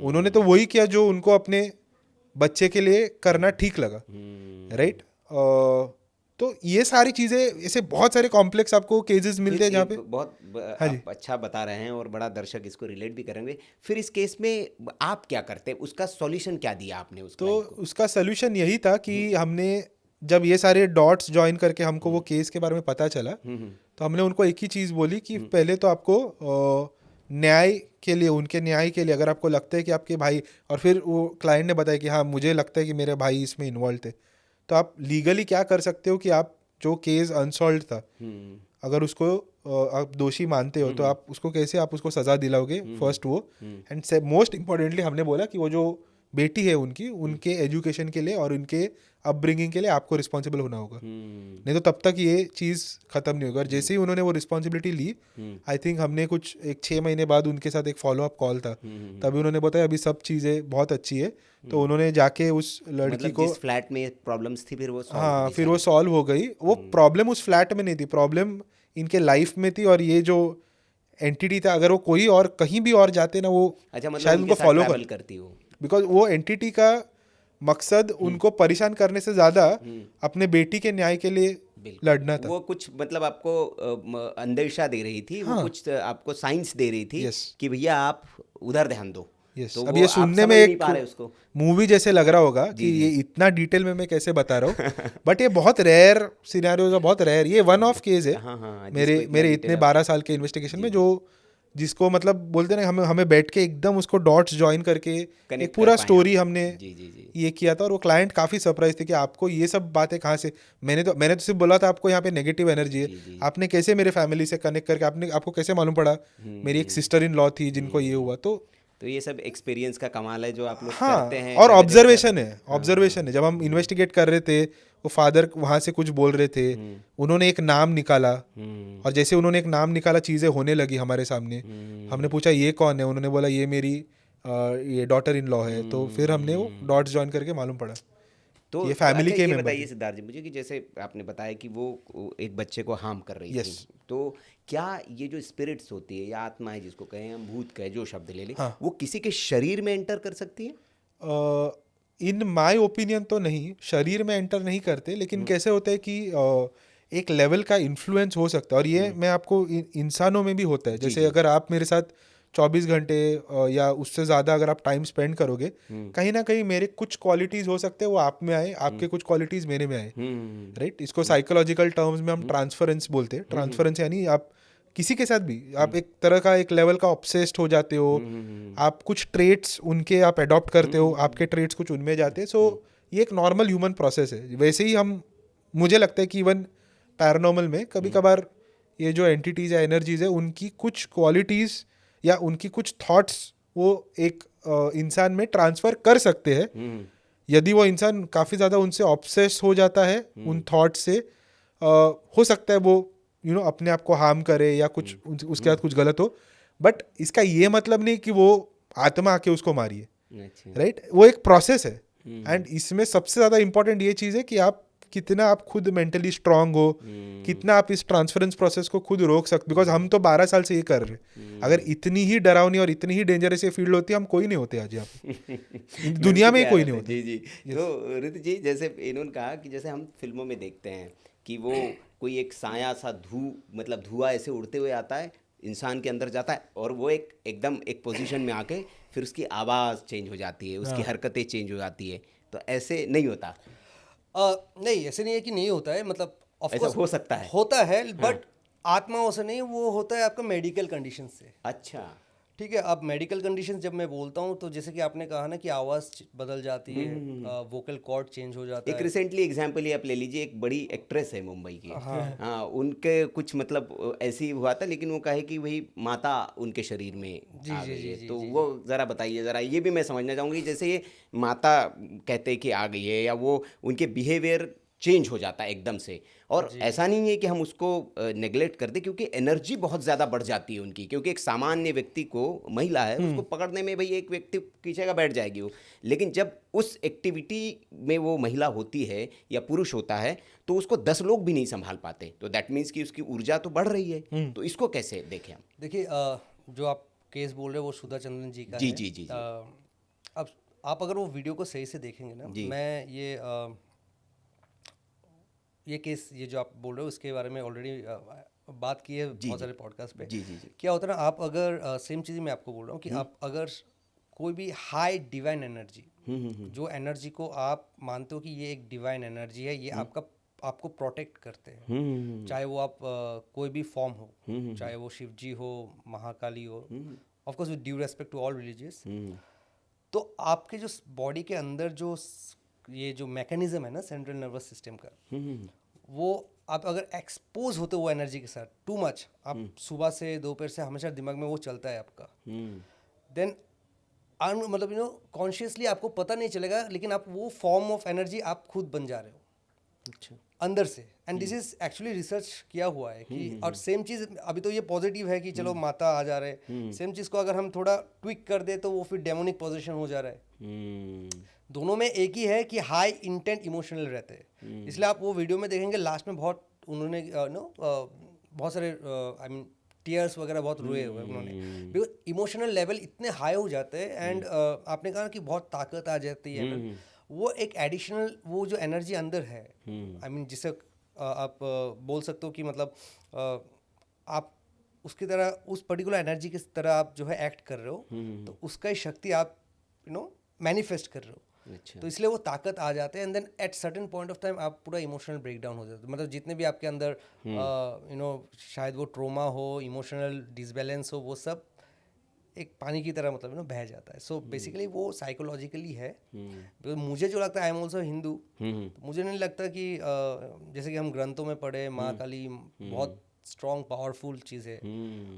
उन्होंने तो वही किया जो उनको अपने बच्चे के लिए करना ठीक लगा, राइट। तो ये सारी चीज़ें, ऐसे बहुत सारे कॉम्प्लेक्स आपको केसेस मिलते हैं जहाँ पे बहुत आप अच्छा बता रहे हैं और बड़ा दर्शक इसको रिलेट भी करेंगे। फिर इस केस में आप क्या करते हैं, उसका सॉल्यूशन क्या दिया आपने उसको? तो उसका सॉल्यूशन यही था कि हमने जब ये सारे डॉट्स ज्वाइन करके हमको वो केस के बारे में पता चला, तो हमने उनको एक ही चीज़ बोली कि पहले तो आपको न्याय के लिए, उनके न्याय के लिए, अगर आपको लगता है कि आपके भाई, और फिर वो क्लाइंट ने बताया कि हाँ मुझे लगता है कि मेरे भाई इसमें इन्वॉल्व थे, तो आप लीगली क्या कर सकते हो कि आप जो केस अनसॉल्व था, अगर उसको आप दोषी मानते हो तो आप उसको कैसे आप उसको सज़ा दिलाओगे, फर्स्ट वो, एंड मोस्ट इम्पॉर्टेंटली हमने बोला कि वो जो बेटी है उनकी, उनके एजुकेशन के लिए और उनके अपब्रिंगिंग के लिए आपको रिस्पॉन्सिबल होना होगा, नहीं तो तब तक ये चीज़ ख़त्म नहीं होगा। और जैसे ही उन्होंने वो रिस्पॉन्सिबिलिटी ली, आई थिंक हमने कुछ 6 महीने बाद उनके साथ एक फॉलोअप कॉल था, तभी उन्होंने बताया अभी सब चीज़ें बहुत अच्छी है। तो उन्होंने जाके उस लड़की को, जिस फ्लैट में प्रॉब्लम्स थी फिर वो हाँ फिर वो सॉल्व हो गई। वो प्रॉब्लम उस फ्लैट में नहीं थी, प्रॉब्लम इनके लाइफ में थी, और ये जो एंटिटी था अगर वो कोई और कहीं भी और जाते ना, वो शायद उनको फॉलो करती हो, बिकॉज वो एंटिटी का मकसद उनको परेशान करने से ज़्यादा अपने बेटी के न्याय के लिए लड़ना था। वो कुछ मतलब आपको अंदेशा दे रही थी, वो कुछ आपको साइंस दे रही थी कि भैया आप उधर ध्यान दो। तो अब ये सुनने में एक मूवी जैसे लग रहा होगा कि ये इतना डिटेल में मैं कैसे बता रहा हूँ, बट ये बहुत रेयर सिनेरियोज है, बहुत रेयर, ये वन ऑफ केस है मेरे इतने 12 साल के इन्वेस्टिगेशन में, जो जिसको मतलब बोलते ना हमें बैठ के एकदम उसको डॉट्स ज्वाइन करके एक पूरा स्टोरी हमने ये किया था। और वो क्लाइंट काफ़ी सरप्राइज थे कि आपको ये सब बातें कहाँ से, मैंने तो सिर्फ बोला था आपको यहाँ पे नेगेटिव एनर्जी है, आपने कैसे मेरे फैमिली से कनेक्ट करके आपको कैसे मालूम पड़ा मेरी एक सिस्टर इन लॉ थी जिनको ये हुआ। तो ये सब एक्सपीरियंस का कमाल है जो आप लोग हाँ, करते हैं। और ऑब्जर्वेशन है। जब हम इन्वेस्टिगेट कर रहे थे, वो फादर वहाँ से कुछ बोल रहे थे, उन्होंने एक नाम निकाला, और जैसे उन्होंने एक नाम निकाला चीज़ें होने लगी हमारे सामने। हमने पूछा ये कौन है, उन्होंने बोला ये मेरी ये डॉटर इन लॉ है। तो फिर हमने वो डॉट्स ज्वाइन करके मालूम पड़ा तो ये फैमिली के मेंबर। बताइए सिद्धार्थ जी मुझे कि जैसे आपने बताया कि वो एक बच्चे को हार्म कर रही थी, तो क्या ये जो स्पिरिट्स होती है या आत्माएं जिसको कहें हम, भूत कहें, जो शब्द ले लें, वो किसी के शरीर में एंटर कर सकती है? इन माय ओपिनियन तो नहीं, शरीर में एंटर नहीं करते, लेकिन कैसे होता है कि एक लेवल का इन्फ्लुएंस हो सकता है, और ये मैं आपको इंसानों में भी होता है। जैसे अगर आप मेरे साथ 24 घंटे या उससे ज़्यादा अगर आप टाइम स्पेंड करोगे, कहीं ना कहीं मेरे कुछ क्वालिटीज़ हो सकते हैं वो आप में आए, आपके कुछ क्वालिटीज़ मेरे में आए, राइट। इसको साइकोलॉजिकल टर्म्स में हम ट्रांसफरेंस बोलते हैं। ट्रांसफरेंस यानी आप किसी के साथ भी आप एक तरह का एक लेवल का ऑब्सेस्ड हो जाते हो, आप कुछ ट्रेट्स उनके आप अडॉप्ट करते हो, आपके ट्रेट्स कुछ उनमें जाते हैं। सो ये एक नॉर्मल ह्यूमन प्रोसेस है। वैसे ही हम, मुझे लगता है कि इवन पैरानॉर्मल में कभी कभार ये जो एंटिटीज़ या एनर्जीज है उनकी कुछ क्वालिटीज़ या उनकी कुछ थॉट्स वो एक इंसान में ट्रांसफ़र कर सकते हैं, यदि वो इंसान काफ़ी ज़्यादा उनसे ऑब्सेस हो जाता है, उन थॉट से हो सकता है वो अपने आप को हार्म करे या कुछ उसके साथ कुछ गलत हो। बट इसका ये मतलब नहीं कि वो आत्मा आके उसको मारिए, राइट। वो एक प्रोसेस है। एंड इसमें सबसे ज़्यादा इंपॉर्टेंट ये चीज़ है कि आप कितना आप खुद मेंटली स्ट्रांग हो, कितना आप इस ट्रांसफरेंस प्रोसेस को खुद रोक सकते। बिकॉज हम तो 12 साल से ये कर रहे हैं। अगर इतनी ही डरावनी और इतनी ही डेंजरस ये फील्ड होती, हम कोई नहीं होते आज यहाँ पे। दुनिया में ही कोई नहीं होता। जी जी। तो ऋतु जी, जैसे इन्होंने कहा कि जैसे हम फिल्मों में देखते हैं कि वो कोई एक साया सा धुआं ऐसे उड़ते हुए आता है, इंसान के अंदर जाता है और वो एकदम एक पोजीशन में आके फिर उसकी आवाज़ चेंज हो जाती है, उसकी हरकतें चेंज हो जाती है। तो ऐसे नहीं होता। नहीं, ऐसे नहीं है कि नहीं होता है, मतलब ऑफ ऐसा कोर्स हो सकता है, होता है, बट आत्माओं से नहीं, वो होता है आपका मेडिकल कंडीशन से। अच्छा, ठीक है। अब मेडिकल कंडीशन जब मैं बोलता हूँ तो जैसे कि आपने कहा ना कि आवाज़ बदल जाती है, वोकल कॉर्ड चेंज हो जाता एक है। रिसेंटली एग्जाम्पल ही आप ले लीजिए, एक बड़ी एक्ट्रेस है मुंबई की। हाँ, उनके कुछ मतलब ऐसे ही हुआ था, लेकिन वो कहे कि वही माता उनके शरीर में आ गई है। तो वो ज़रा बताइए, ज़रा ये भी मैं समझना चाहूँगी, जैसे ये माता कहते हैं कि आ गई है, या वो उनके बिहेवियर चेंज हो जाता है एकदम से। और ऐसा नहीं है कि हम उसको नेग्लेक्ट कर दें, क्योंकि एनर्जी बहुत ज़्यादा बढ़ जाती है उनकी, क्योंकि एक सामान्य व्यक्ति को, महिला है, उसको पकड़ने में भाई एक व्यक्ति पीछे का बैठ जाएगी वो। लेकिन जब उस एक्टिविटी में वो महिला होती है या पुरुष होता है तो उसको 10 लोग भी नहीं संभाल पाते। तो दैट मीन्स कि उसकी ऊर्जा तो बढ़ रही है। तो इसको कैसे देखें हम? देखिए, जो आप केस बोल रहे हो वो सुधा चंद्रन जी का जी है। जी जी जी। अब आप अगर वो वीडियो को सही से देखेंगे ना, मैं ये केस, ये जो आप बोल रहे हो उसके बारे में ऑलरेडी बात की है बहुत सारे पॉडकास्ट पे। जी जी जी। क्या होता है ना, आप अगर सेम चीज़ मैं आपको बोल रहा हूँ कि आप अगर कोई भी हाई डिवाइन एनर्जी, जो एनर्जी को आप मानते हो कि ये एक डिवाइन एनर्जी है, ये आपको प्रोटेक्ट करते हैं, चाहे वो आप कोई भी फॉर्म हो, चाहे वो शिव जी हो, महाकाली हो, of course with due respect to all religious. तो आपके जो बॉडी के अंदर जो ये जो मैकेनिज्म है ना सेंट्रल नर्वस सिस्टम का, वो आप अगर एक्सपोज होते वो एनर्जी के साथ टू मच, आप सुबह से दोपहर से हमेशा दिमाग में वो चलता है आपका, देन मतलब कॉन्शियसली आपको पता नहीं चलेगा, लेकिन आप वो फॉर्म ऑफ एनर्जी आप खुद बन जा रहे हो। अच्छा। अंदर से। And this is actually research किया हुआ है कि और सेम चीज़ अभी तो ये पॉजिटिव है कि चलो माता आ जा रहे हैं, सेम चीज़ को अगर हम थोड़ा ट्विक कर दे तो वो फिर डेमोनिक पोजीशन हो जा रहा है। दोनों में एक ही है कि हाई इंटेंट इमोशनल रहते हैं। इसलिए आप वो वीडियो में देखेंगे लास्ट में बहुत उन्होंने बहुत सारे आई मीन टीयर्स वगैरह बहुत रोए हुए उन्होंने, बिकॉज इमोशनल लेवल इतने हाई हो जाते हैं। एंड आपने कहा कि बहुत ताकत आ जाती है, वो एक एडिशनल वो जो एनर्जी अंदर है, आई मीन जिसे आप बोल सकते हो कि मतलब आप उसकी तरह उस पर्टिकुलर एनर्जी की तरह आप जो है एक्ट कर रहे हो, तो उसका ही शक्ति आप मैनिफेस्ट कर रहे हो। अच्छा। तो इसलिए वो ताकत आ जाते हैं। And then at certain point of time आप पूरा इमोशनल ब्रेकडाउन हो जाते हैं, मतलब जितने भी आपके अंदर शायद वो ट्रोमा हो, इमोशनल डिसबैलेंस हो, वो सब एक पानी की तरह मतलब बह जाता है। सो बेसिकली वो साइकोलॉजिकली है। मुझे जो लगता है, आई एम ऑल्सो हिंदू, तो मुझे नहीं लगता कि जैसे कि हम ग्रंथों में पढ़े माँ काली बहुत स्ट्रॉन्ग पावरफुल चीज़ है,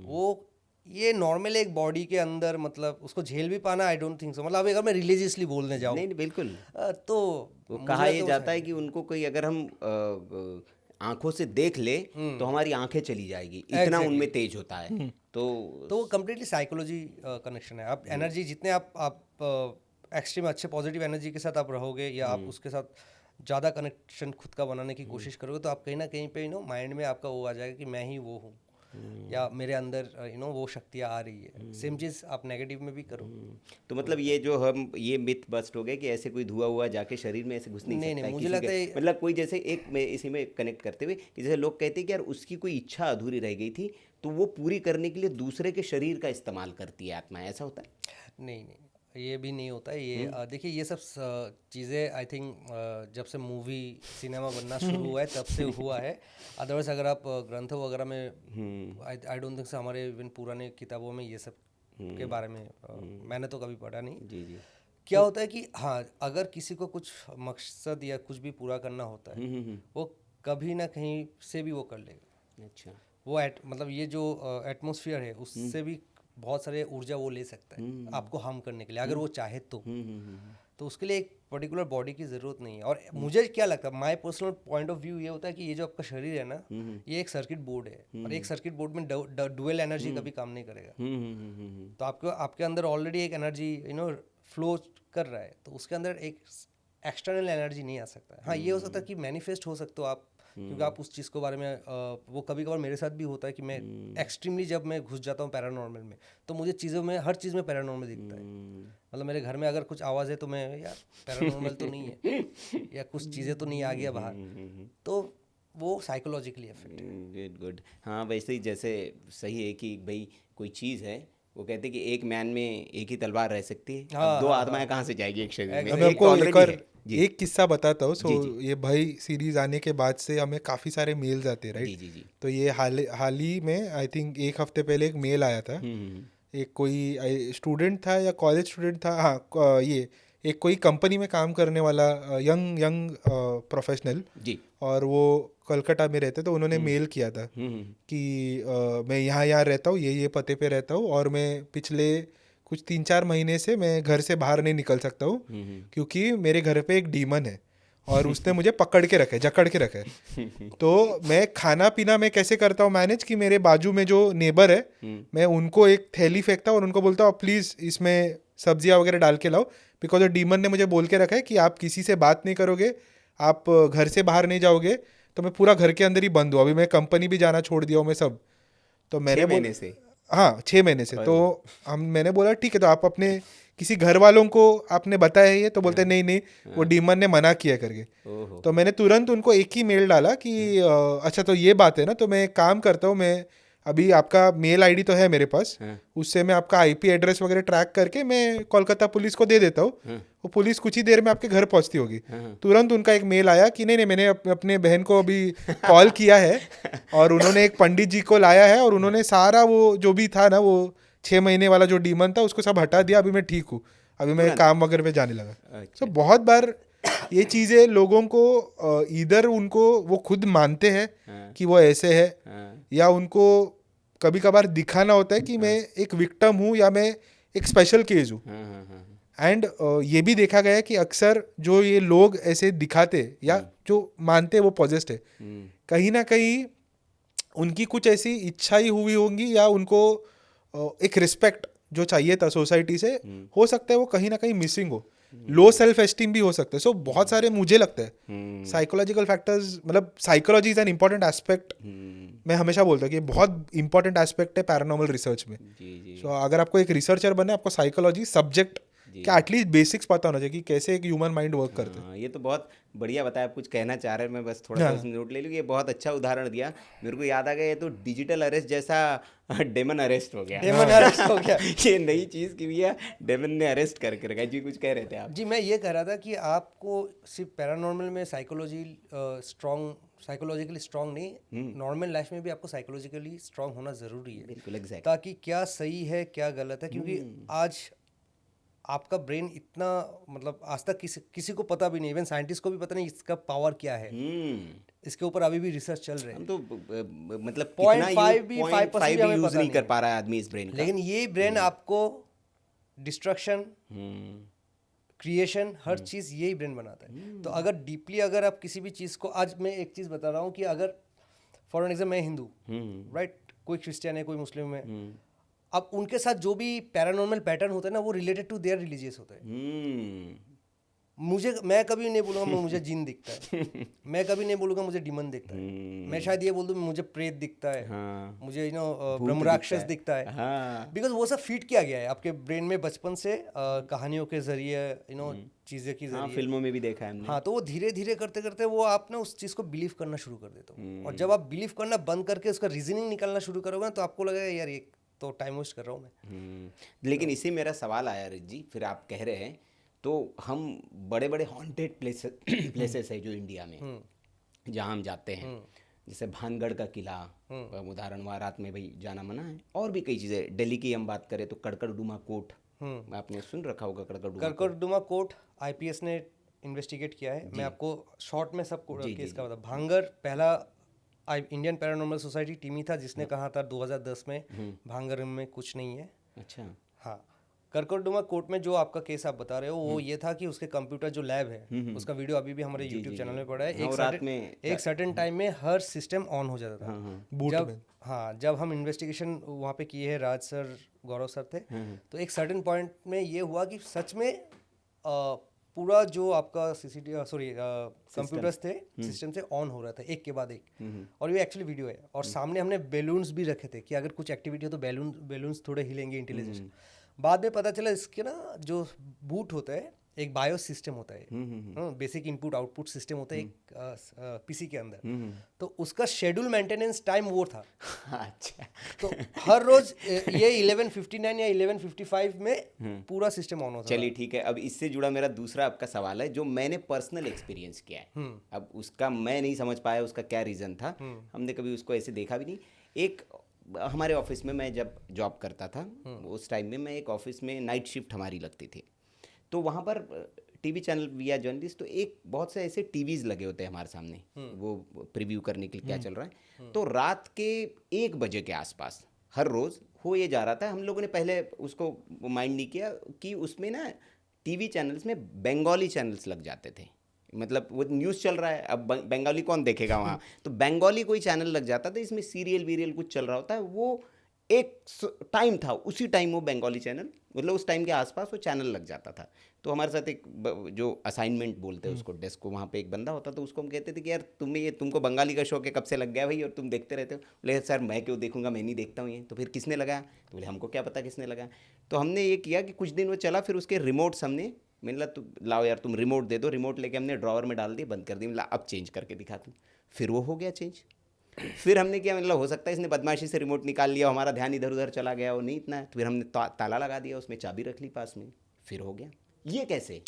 वो ये नॉर्मल एक बॉडी के अंदर मतलब उसको झेल भी पाना, आई डोंट थिंक सो। मतलब अगर मैं रिलीजियसली बोलने जाऊँ, नहीं बिल्कुल, तो वो कहा ये जाता है कि उनको कोई अगर हम आंखों से देख ले तो हमारी आंखें चली जाएगी, इतना उनमें तेज होता है। तो वो कम्प्लीटली साइकोलॉजी कनेक्शन है। आप एनर्जी जितने आप एक्सट्रीम अच्छे पॉजिटिव एनर्जी के साथ आप रहोगे, या आप उसके साथ ज़्यादा कनेक्शन खुद का बनाने की कोशिश करोगे, तो आप कहीं ना कहीं पे माइंड में आपका वो आ जाएगा कि मैं ही वो हूँ। या मेरे अंदर वो शक्तियाँ आ रही है। सेम चीज़ आप नेगेटिव में भी करो। तो मतलब ये जो हम ये मिथ बस्ट हो गए कि ऐसे कोई धुआं हुआ जाके शरीर में ऐसे घुस नहीं नहीं, सकता है मुझे किसी लगता के, है मतलब कोई जैसे एक में इसी में कनेक्ट करते हुए कि जैसे लोग कहते हैं कि यार उसकी कोई इच्छा अधूरी रह गई थी तो वो पूरी करने के लिए दूसरे के शरीर का इस्तेमाल करती है आत्मा, ऐसा होता है? नहीं, ये भी नहीं होता है। ये देखिए ये सब चीज़ें आई थिंक जब से मूवी सिनेमा बनना शुरू हुआ है तब से हुआ है। अदरवाइज अगर आप ग्रंथों वगैरह में आई डोंट थिंक से हमारे इवन पुराने किताबों में ये सब के बारे में मैंने तो कभी पढ़ा नहीं। जी जी। क्या होता है कि हाँ, अगर किसी को कुछ मकसद या कुछ भी पूरा करना होता है वो कभी ना कहीं से भी वो कर लेगा। अच्छा। वो मतलब ये जो एटमॉस्फेयर है उससे भी बहुत सारे ऊर्जा वो ले सकता है आपको हार्म करने के लिए, अगर वो चाहे तो उसके लिए एक पर्टिकुलर बॉडी की ज़रूरत नहीं है। और मुझे क्या लगता है, my personal point of view ये होता है कि ये जो आपका शरीर है ना, ये एक सर्किट बोर्ड है और एक सर्किट बोर्ड में डुअल एनर्जी कभी काम नहीं करेगा। तो आपके अंदर ऑलरेडी एक एनर्जी फ्लो कर रहा है, तो उसके अंदर एक एक्सटर्नल एनर्जी नहीं आ सकता है। हाँ, ये हो सकता है कि मैनिफेस्ट हो सकते हो आप, क्योंकि आप उस चीज़ के बारे में वो कभी कभार मेरे साथ भी होता है कि मैं एक्सट्रीमली जब मैं घुस जाता हूँ पैरानॉर्मल में तो मुझे चीज़ों में हर चीज़ में पैरानॉर्मल दिखता है। मतलब मेरे घर में अगर कुछ आवाज़ है तो मैं यार पैरानॉर्मल तो नहीं है या कुछ चीज़ें तो नहीं आ गया बाहर, तो वो साइकोलॉजिकली इफेक्ट है। गुड। हाँ वैसे ही जैसे सही है कि भाई कोई चीज़ है, वो कहते हैं कि एक मैन में एक ही तलवार रह सकती है, अब दो आत्माएं कहाँ से जाएगी एक शरीर में? मैं एक तो आपको एक already और है। जी एक किस्सा बताता हूँ। सो जी। ये भाई सीरीज आने के बाद से हमें काफ़ी सारे मेल्स आते हैं, जी राइट? जी जी। तो ये हाल ही में आई थिंक एक हफ्ते पहले एक मेल आया था। एक कोई स्टूडेंट था या कॉलेज स्टूडेंट था, हाँ ये एक कोई कंपनी में काम करने वाला यंग प्रोफेशनल, जी। और वो कलकत्ता में रहते, तो उन्होंने मेल किया था कि मैं यहाँ रहता हूँ, ये पते पे रहता हूँ, और मैं पिछले कुछ 3-4 महीने से मैं घर से बाहर नहीं निकल सकता हूँ क्योंकि मेरे घर पे एक डीमन है और उसने मुझे पकड़ के रखा है, जकड़ के रखा है। तो मैं खाना पीना मैं कैसे करता हूँ मैनेज कि मेरे बाजू में जो नेबर है मैं उनको एक थैली फेंकता हूँ और उनको बोलता हूँ प्लीज़ इसमें सब्जियाँ वगैरह डाल के लाओ, बिकॉज डीमन ने मुझे बोल के रखा है कि आप किसी से बात नहीं करोगे, आप घर से बाहर नहीं जाओगे, तो मैं पूरा घर के अंदर ही बंद हूँ। अभी मैं कंपनी भी जाना छोड़ दिया हूँ मैं सब। तो मैंने 6 महीने से? हाँ 6 महीने से। तो मैंने बोला ठीक है, तो आप अपने किसी घर वालों को आपने बताया ये? तो बोलते नहीं नहीं, वो डीमन ने मना किया करके। तो मैंने तुरंत उनको एक ही मेल डाला कि अच्छा तो ये बात है ना, तो मैं एक काम करता हूँ, मैं अभी आपका मेल आईडी तो है मेरे पास, उससे मैं आपका आईपी एड्रेस वगैरह ट्रैक करके मैं कोलकाता पुलिस को दे देता हूँ, वो पुलिस कुछ ही देर में आपके घर पहुँचती होगी। तुरंत उनका एक मेल आया कि नहीं मैंने अपने बहन को अभी कॉल किया है और उन्होंने एक पंडित जी को लाया है और उन्होंने सारा वो जो भी था ना, वो 6 महीने वाला जो डीमन था उसको सब हटा दिया, अभी मैं ठीक हूँ, अभी मैं काम वगैरह पे जाने लगा। तो बहुत बार ये चीज़ें लोगों को इधर उनको वो खुद मानते हैं कि वो ऐसे है, या उनको कभी कभार दिखाना होता है कि मैं एक विक्टिम हूँ या मैं एक स्पेशल केस हूँ। एंड ये भी देखा गया है कि अक्सर जो ये लोग ऐसे दिखाते या जो मानते वो पॉजेस्ट है, कहीं ना कहीं उनकी कुछ ऐसी इच्छा ही हुई होंगी या उनको एक रिस्पेक्ट जो चाहिए था सोसाइटी से, हो सकता है वो कहीं ना कहीं मिसिंग हो, लो सेल्फ एस्टीम भी हो सकता है। सो बहुत सारे मुझे लगता है साइकोलॉजिकल फैक्टर्स, मतलब psychology is an important aspect. मैं हमेशा बोलता हूँ कि बहुत इंपॉर्टेंट एस्पेक्ट है पैरानॉर्मल रिसर्च में। सो अगर आपको एक रिसर्चर बनना है, आपको साइकोलॉजी सब्जेक्ट क्या एटलीस्ट बेसिक्स पता होना चाहिए कि कैसे एक ह्यूमन माइंड वर्क करता है। ये तो बहुत बढ़िया बताया, आप कुछ कहना चाह रहे हैं, मैं बस थोड़ा सा उसमें नोट ले लूँ। ये बहुत अच्छा उदाहरण दिया, मेरे को याद आ गया, ये तो डिजिटल अरेस्ट जैसा डेमन अरेस्ट हो गया। डेमन अरेस्ट हो गया। ये नई चीज़ की भी है, डेमन ने अरेस्ट करके रखा है। जी कुछ कह रहे थे आप? जी मैं ये कह रहा था कि आपको सिर्फ पैरानॉर्मल में साइकोलॉजिकली स्ट्रांग नहीं, नॉर्मल लाइफ में भी आपको साइकोलॉजिकली स्ट्रांग होना ज़रूरी है। बिल्कुल एग्जैक्ट। ताकि क्या सही है क्या गलत है, क्योंकि आज आपका ब्रेन इतना, मतलब आज तक किसी को पता भी नहीं, इवन साइंटिस्ट को भी पता नहीं इसका पावर क्या है। इसके ऊपर अभी भी रिसर्च चल रहे हैं। हम तो मतलब 0.5 भी 5% भी हमें यूज पता नहीं कर पा रहा है आदमी इस ब्रेन का। लेकिन ये ब्रेन आपको डिस्ट्रक्शन, क्रिएशन, हर चीज़ यही ब्रेन बनाता है। तो अगर डीपली अगर आप किसी भी चीज़ को, आज मैं एक चीज़ बता रहा हूँ कि अगर फॉर एन एग्जाम्पल मैं हिंदू, राइट, कोई क्रिश्चियन है, कोई मुस्लिम है, अब उनके साथ जो भी पैरानॉर्मल पैटर्न होते हैं ना, वो रिलेटेड टू देयर रिलीजियस होते हैं। मैं कभी नहीं बोलूँगा मुझे जिन दिखता है, मैं कभी नहीं बोलूँगा मुझे डिमन दिखता है, मैं शायद ये बोल दूँ मुझे प्रेत दिखता है, हाँ, मुझे भूत ब्रह्मराक्षस दिखता है, हाँ, बिकॉज वो सब फीड किया गया है आपके ब्रेन में बचपन से, कहानियों के जरिए, चीज़ें की हाँ, जरिए। फिल्मों में भी देखा है हमने। हाँ, तो वो धीरे धीरे करते करते वो आप ना उस चीज़ को बिलीव करना शुरू कर देते हो, और जब आप बिलीव करना बंद करके उसका रीजनिंग निकालना शुरू करोगे ना, तो आपको लगेगा यार ये तो टाइम वेस्ट कर रहा हूँ मैं। लेकिन इसी मेरा सवाल आया रित जी, फिर आप कह रहे हैं तो हम बड़े बड़े हॉन्टेड प्लेसेस है जो इंडिया में जहाँ हम जाते हैं, जैसे भानगढ़ का किला, उदाहरण, वहाँ रात में भाई जाना मना है, और भी कई चीज़ें। दिल्ली की हम बात करें तो कड़कड़डुमा कोर्ट, आपने सुन रखा होगा कड़कड़डुमा कोर्ट। करकरडुमा कोर्ट आईपीएस ने इन्वेस्टिगेट किया है, मैं आपको शॉर्ट में सब केस का बता। भांगड़ पहला इंडियन पैरानॉर्मल सोसाइटी टीम ही था जिसने कहा था 2010 में भांगड़ में कुछ नहीं है। अच्छा, हाँ, करकरडुमा कोर्ट में जो आपका केस आप बता रहे हो वो ये था कि उसके कंप्यूटर जो लैब है उसका वीडियो अभी भी हमारे यूट्यूब चैनल में पड़ा है। एक सर्टेन टाइम में हर सिस्टम ऑन हो जाता था। जब हम इन्वेस्टिगेशन वहाँ पे किए हैं, राज सर, गौरव सर थे, तो एक सर्टेन पॉइंट में ये हुआ कि सच में पूरा जो आपका कंप्यूटर्स थे सिस्टम से ऑन हो रहा था एक के बाद एक, और ये एक्चुअली वीडियो है। और सामने हमने बैलून्स भी रखे थे कि अगर कुछ एक्टिविटी हो तो बैलून्स थोड़े हिलेंगे इंटेलिजेंस। बाद में पता चला इसके ना जो बूट होता है एक बायोस सिस्टम होता है, बेसिक इनपुट आउटपुट सिस्टम होता है एक पीसी के अंदर, तो उसका शेड्यूल मेंटेनेंस टाइम वो था। अच्छा, तो हर रोज ये 11:59 या 11:55 में पूरा सिस्टम ऑन होता है। चलिए ठीक है। अब इससे जुड़ा मेरा दूसरा आपका सवाल है जो मैंने पर्सनल एक्सपीरियंस किया है। अब उसका मैं नहीं समझ पाया उसका क्या रीज़न था, हमने कभी उसको ऐसे देखा भी नहीं। एक हमारे ऑफिस में मैं जब जॉब करता था उस टाइम में, मैं एक ऑफिस में नाइट शिफ्ट हमारी लगती थी, तो वहाँ पर TV channel we are journalist, तो एक बहुत से ऐसे टीवीज़ लगे होते हैं हमारे सामने, वो प्रीव्यू करने के लिए क्या चल रहा है। तो रात के 1 बजे के आसपास हर रोज़ हो ये जा रहा था। हम लोगों ने पहले उसको माइंड नहीं किया कि उसमें ना टीवी चैनल्स में बंगाली चैनल्स लग जाते थे, मतलब वो न्यूज़ चल रहा है, अब बंगाली कौन देखेगा वहाँ, तो बंगाली कोई चैनल लग जाता था, इसमें सीरियल वीरियल कुछ चल रहा होता है। वो एक टाइम था, उसी टाइम वो बंगाली चैनल, मतलब उस टाइम के आसपास वो चैनल लग जाता था। तो हमारे साथ एक जो असाइनमेंट बोलते हैं उसको, डेस्क को, वहाँ पे एक बंदा होता, तो उसको हम कहते थे कि यार तुमको बंगाली का शौक है, कब से लग गया भाई और तुम देखते रहते हो। बोले सर मैं क्यों देखूंगा, मैं नहीं देखता हूँ ये। तो फिर किसने लगाया, तो बोले हमको क्या पता किसने लगाया। तो हमने ये किया कि कुछ दिन वो चला, फिर उसके रिमोट्स हमने, मैंने बोला तू लाओ यार तुम रिमोट दे दो, रिमोट लेके हमने ड्रॉवर में डाल दी, बंद कर दी, मतलब अब चेंज करके दिखा दूँ। फिर वो हो गया चेंज। फिर हमने क्या, मतलब हो सकता है इसने बदमाशी से रिमोट निकाल लिया, हमारा ध्यान इधर उधर चला गया, वो नहीं इतना है। तो फिर हमने ताला लगा दिया, उसमें चाबी रख ली पास में, फिर हो गया। ये कैसे?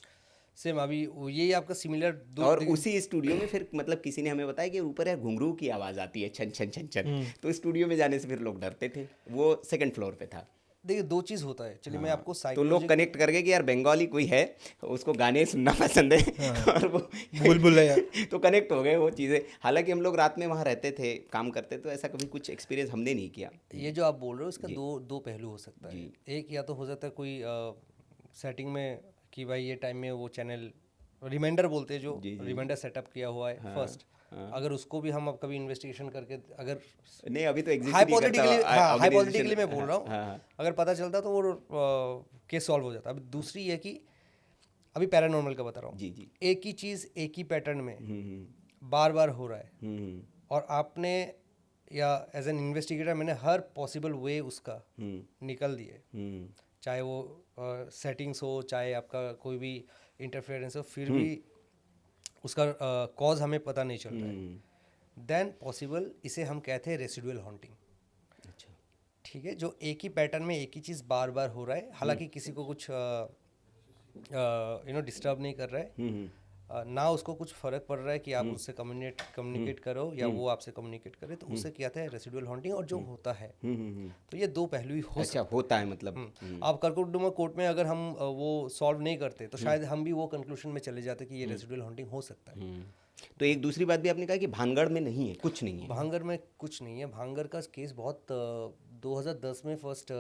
सेम अभी यही आपका सिमिलर और उसी स्टूडियो में फिर मतलब किसी ने हमें बताया कि ऊपर यार घुंघरू की आवाज़ आती है, छन छन छन छन। तो स्टूडियो में जाने से फिर लोग डरते थे। वो 2nd फ्लोर पे था। देखिए 2 चीज़ होता है, चलिए मैं आपको तो लोग कनेक्ट कर गए कि यार बंगाली कोई है, उसको गाने सुनना पसंद है और वो बुलबुल है यार। तो कनेक्ट हो गए वो चीज़ें। हालांकि हम लोग रात में वहाँ रहते थे, काम करते, तो ऐसा कभी कुछ एक्सपीरियंस हमने नहीं किया। ये जो आप बोल रहे हो इसका दो पहलू हो सकता है। एक या तो हो सकता है कोई सेटिंग में कि भाई ये टाइम में वो चैनल रिमाइंडर बोलते हैं, जो रिमाइंडर सेटअप किया हुआ है फर्स्ट, अगर उसको भी हम अब कभी इन्वेस्टिगेशन करके, अगर नहीं अभी तो हाइपोथेटिकली मैं बोल रहा हूँ, अगर पता चलता तो वो केस सॉल्व हो जाता। अभी दूसरी है कि अभी पैरानॉर्मल का बता रहा हूँ, जी एक ही चीज़ एक ही पैटर्न में बार बार हो रहा है, और आपने या एज एन इन्वेस्टिगेटर मैंने हर पॉसिबल वे उसका निकल दिए, चाहे वो सेटिंग्स हो, चाहे आपका कोई भी इंटरफेरेंस हो, फिर भी उसका कॉज हमें पता नहीं चल रहा है, देन पॉसिबल इसे हम कहते हैं रेसिडुअल हॉन्टिंग। अच्छा, ठीक है, जो एक ही पैटर्न में एक ही चीज़ बार बार हो रहा है, हालांकि किसी को कुछ डिस्टर्ब नहीं कर रहा है, ना उसको कुछ फ़र्क पड़ रहा है कि आप उससे कम्युनिकेट करो या वो आपसे कम्युनिकेट करे, तो उसे कहते हैं रेसिडुअल हॉन्टिंग। और जो होता है तो ये 2 पहलू ही हो अच्छा होता है, मतलब आप करकोडुमा कोर्ट में अगर हम वो सॉल्व नहीं करते तो शायद हम भी वो कंक्लूजन में चले जाते कि ये रेसिडुअल हॉन्टिंग हो सकता है। तो एक दूसरी बात भी आपने कहा कि भानगढ़ में नहीं है, कुछ नहीं है। भांगड़ में कुछ नहीं है। भांगड़ का केस बहुत 2010 में फर्स्ट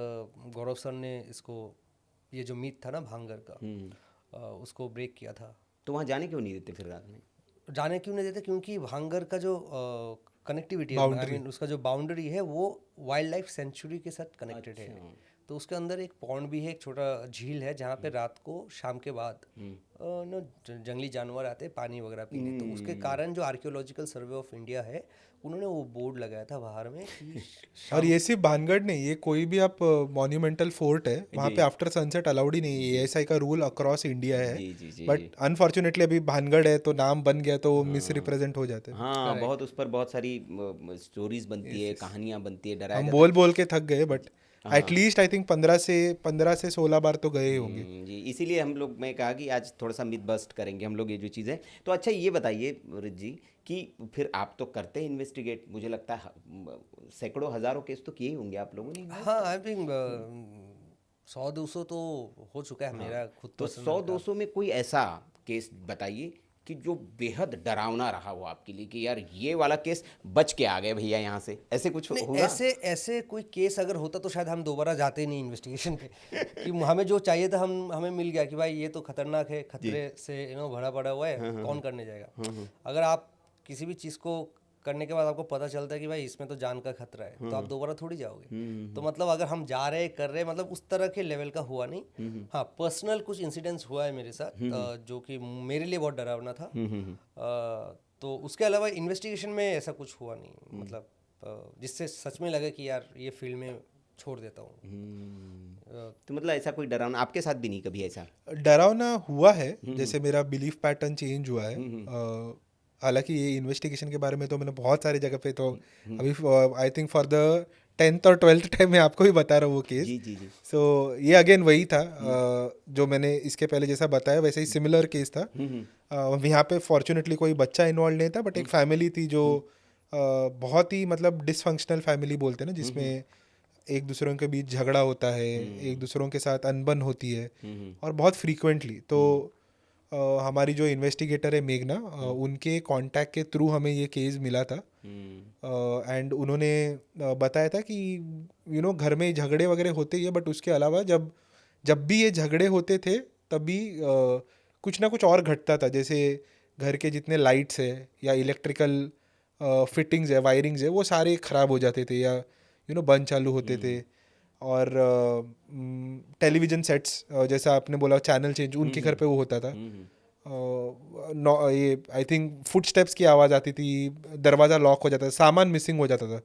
गौरव सर ने इसको, ये जो मीथ था ना भांगड़ का, उसको ब्रेक किया था। तो वहाँ जाने क्यों नहीं देते फिर रात में? जाने क्यों नहीं देते? क्योंकि भांगड़ का जो कनेक्टिविटी है, आई मीन उसका जो बाउंड्री है वो वाइल्ड लाइफ सेंचुरी के साथ कनेक्टेड है। तो तो उसके अंदर एक पॉन्ड भी है, एक छोटा झील है जहाँ पे रात को शाम के बाद जंगली जानवर आते हैं पानी वगैरह पीने। तो उसके कारण जो आर्कियोलॉजिकल सर्वे ऑफ इंडिया है उन्होंने वो बोर्ड लगाया था बाहर में कि और ये सिर्फ भानगढ़ नहीं, ये कोई भी आप मॉन्यूमेंटल फोर्ट है वहाँ पे आफ्टर सनसेट अलाउड ही नहीं है। ASI का रूल अक्रॉस इंडिया है, जी। बट अनफॉर्चुनेटली अभी भानगढ़ है तो नाम बन गया तो वो मिस रिप्रेजेंट हो जाते हैं। हाँ, बहुत उस पर बहुत सारी स्टोरीज बनती है, कहानियां बनती है, डराया हम जाता बोल बोल के थक गए, बट एटलीस्ट आई थिंक 15 से 16 बार तो गए होंगे। जी, इसीलिए हम लोग, मैं कहा कि आज थोड़ा सा मिथ बस्ट करेंगे हम लोग ये जो चीज़ें। तो अच्छा ये बताइए रित जी कि फिर आप तो करते हैं इन्वेस्टिगेट, मुझे लगता है सैकड़ों हज़ारों केस तो किए ही होंगे आप लोगों ने। हाँ आई थिंक 100-200 तो हो चुका है मेरा खुद तो 100-200 में कोई ऐसा केस बताइए कि जो बेहद डरावना रहा हो आपके लिए, कि यार ये वाला केस बच के आ गए भैया यहाँ से, ऐसे कुछ हुआ? ऐसे कोई केस अगर होता तो शायद हम दोबारा जाते नहीं इन्वेस्टिगेशन पे कि हमें जो चाहिए था हमें मिल गया कि भाई ये तो खतरनाक है, खतरे से भरा पड़ा हुआ है, कौन करने जाएगा। अगर आप किसी भी चीज़ को करने के बाद आपको पता चलता है कि भाई इसमें तो जान का खतरा है, तो आप दोबारा थोड़ी जाओगे। तो मतलब अगर हम जा रहे कर रहे, मतलब उस तरह के लेवल का हुआ नहीं। हाँ, पर्सनल कुछ इंसिडेंट्स हुआ है मेरे साथ जो कि मेरे लिए बहुत डरावना था। तो उसके अलावा इन्वेस्टिगेशन में ऐसा कुछ हुआ नहीं, मतलब जिससे सच में लगे कि यार ये फील्ड में छोड़ देता हूँ। तो मतलब ऐसा कोई डरावना आपके साथ भी नहीं कभी ऐसा? डरावना हुआ है, जैसे मेरा बिलीफ पैटर्न चेंज हुआ है। हालांकि ये इन्वेस्टिगेशन के बारे में तो मैंने बहुत सारी जगह पे, तो अभी I think for the 10th और 12th टाइम मैं आपको ही बता रहा हूँ वो केस। जी। सो ये अगेन वही था जो मैंने इसके पहले जैसा बताया, वैसे ही सिमिलर केस था। यहाँ पे फॉर्चुनेटली कोई बच्चा इन्वॉल्व नहीं था, बट एक फैमिली थी जो बहुत ही मतलब डिसफंक्शनल फैमिली बोलते हैं ना, जिसमें एक दूसरों के बीच झगड़ा होता है, एक दूसरों के साथ अनबन होती है और बहुत फ्रीक्वेंटली। तो हमारी जो इन्वेस्टिगेटर है मेघना, उनके कांटेक्ट के थ्रू हमें ये केस मिला था। एंड उन्होंने बताया था कि घर में झगड़े वगैरह होते ही है, बट उसके अलावा जब भी ये झगड़े होते थे तभी कुछ ना कुछ और घटता था। जैसे घर के जितने लाइट्स है या इलेक्ट्रिकल फिटिंग्स है, वायरिंग्स है, वो सारे ख़राब हो जाते थे या बंद चालू होते थे। और टेलीविज़न सेट्स, जैसा आपने बोला चैनल चेंज, उनके घर पे वो होता था। ये आई थिंक फुट स्टेप्स की आवाज़ आती थी, दरवाज़ा लॉक हो जाता था, सामान मिसिंग हो जाता था।